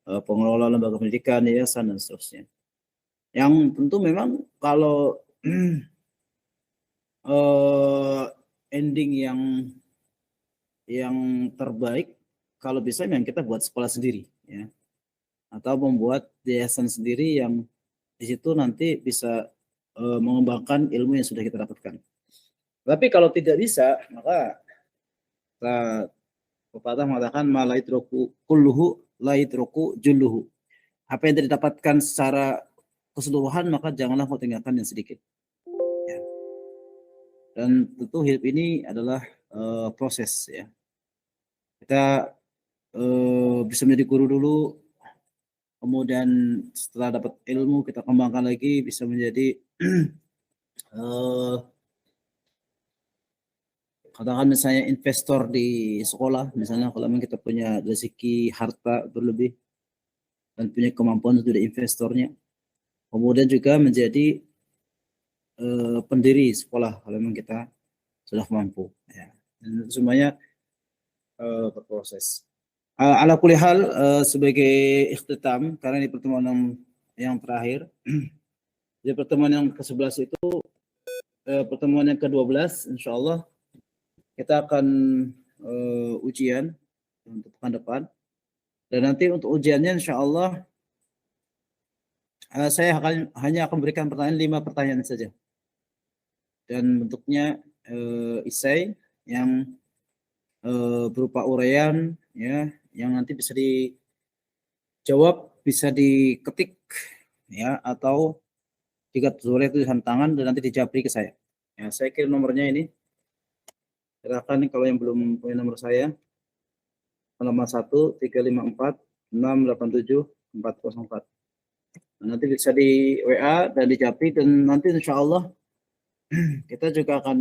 pengelola lembaga pendidikan, yayasan dan seterusnya. Yang tentu memang kalau ending yang terbaik kalau bisa memang kita buat sekolah sendiri ya, atau membuat yayasan sendiri yang di situ nanti bisa mengembangkan ilmu yang sudah kita dapatkan. Tapi kalau tidak bisa, maka pepatah mengatakan la yudroku kulluhu la yudroku julluhu. Apa yang tidak didapatkan secara keseluruhan, maka janganlah kau tinggalkan yang sedikit. Ya. Dan tentu hidup ini adalah proses ya. Kita bisa menjadi guru dulu, kemudian setelah dapat ilmu kita kembangkan lagi, bisa menjadi katakan misalnya investor di sekolah, misalnya kalau memang kita punya rezeki harta berlebih dan punya kemampuan untuk jadi investornya, kemudian juga menjadi pendiri sekolah kalau memang kita sudah mampu ya. Dan semuanya berproses. Ala kulli hal, sebagai ikhtitam, karena ini pertemuan yang terakhir, di pertemuan yang ke-11 itu pertemuan yang ke-12, insya Allah kita akan ujian untuk pekan depan, dan nanti untuk ujiannya insya Allah saya hanya akan berikan pertanyaan 5 pertanyaan saja, dan bentuknya esai yang berupa uraian ya, yang nanti bisa dijawab, bisa diketik ya, atau jika boleh tulisan tangan dan nanti dijabri ke saya. Ya, saya kirim nomornya ini. Silakan kalau yang belum punya nomor saya, nomor 1-354-687-404. Nanti bisa di WA dan di japri, dan nanti insya Allah kita juga akan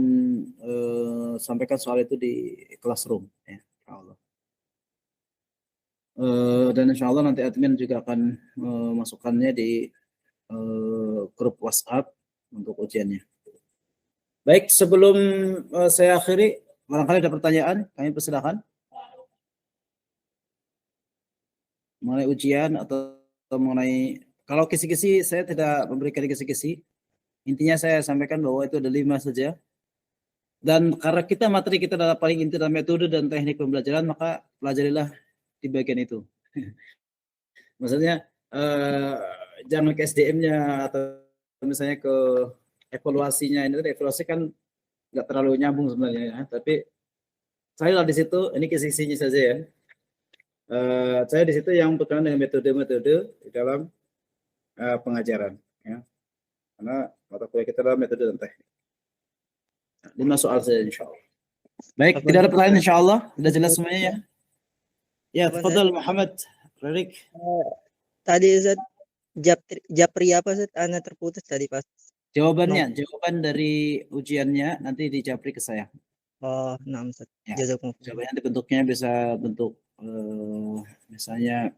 sampaikan soal itu di classroom ya, insya Allah. Dan insya Allah nanti admin juga akan masukkannya di grup WhatsApp untuk ujiannya. Baik, sebelum saya akhiri, barangkali ada pertanyaan, kami persilakan mengenai ujian atau mengenai, kalau kisi-kisi saya tidak memberikan kisi-kisi. Intinya saya sampaikan bahwa itu ada 5 saja. Dan karena materi kita adalah paling inti dalam metode dan teknik pembelajaran, maka pelajarilah di bagian itu. Maksudnya jangan ke SDM-nya atau misalnya ke evaluasinya. Ini evaluasi kan nggak terlalu nyambung sebenarnya ya. Tapi saya di situ, ini kisi-kisinya saja ya. Saya di situ yang berkenaan dengan metode-metode di dalam pengajaran ya. Karena mata kuliah kita adalah metode dan teknik. 5 soal saja insya Allah. Baik, tidak ada pertanyaan insya Allah. Sudah jelas semuanya ya. Ya, tafadhal Muhammad Ririk. Tadi Ustaz, Japri apa Ustaz? Ana terputus tadi pas Jawaban dari ujiannya nanti dijapri ke saya. Oh, nah, Ustaz. Ya. Jazakumullah. Jawabannya nanti bentuknya bisa bentuk misalnya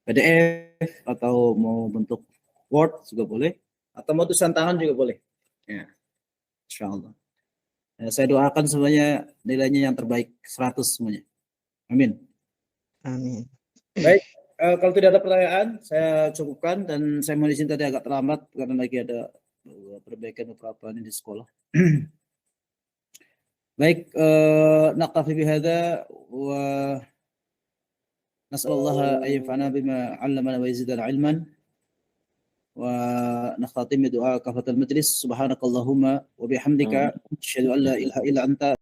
PDF atau mau bentuk Word juga boleh, atau mau tulisan tangan juga boleh. Ya, insyaallah. Saya doakan semuanya nilainya yang terbaik 100 semuanya. Amin. Amin. Baik, kalau tidak ada pertanyaan, saya cukupkan dan saya mohon izin tadi agak terlambat karena lagi ada perbaikan beberapa ini di sekolah. Baik, naktafi bihadza wa nas'alullaha an yanfa'ana bima 'allamana wa yazidana 'ilman wa nakhtatim bi du'a kafatul majlis subhanakallahumma wa bihamdika asyhadu an la ilaha illa anta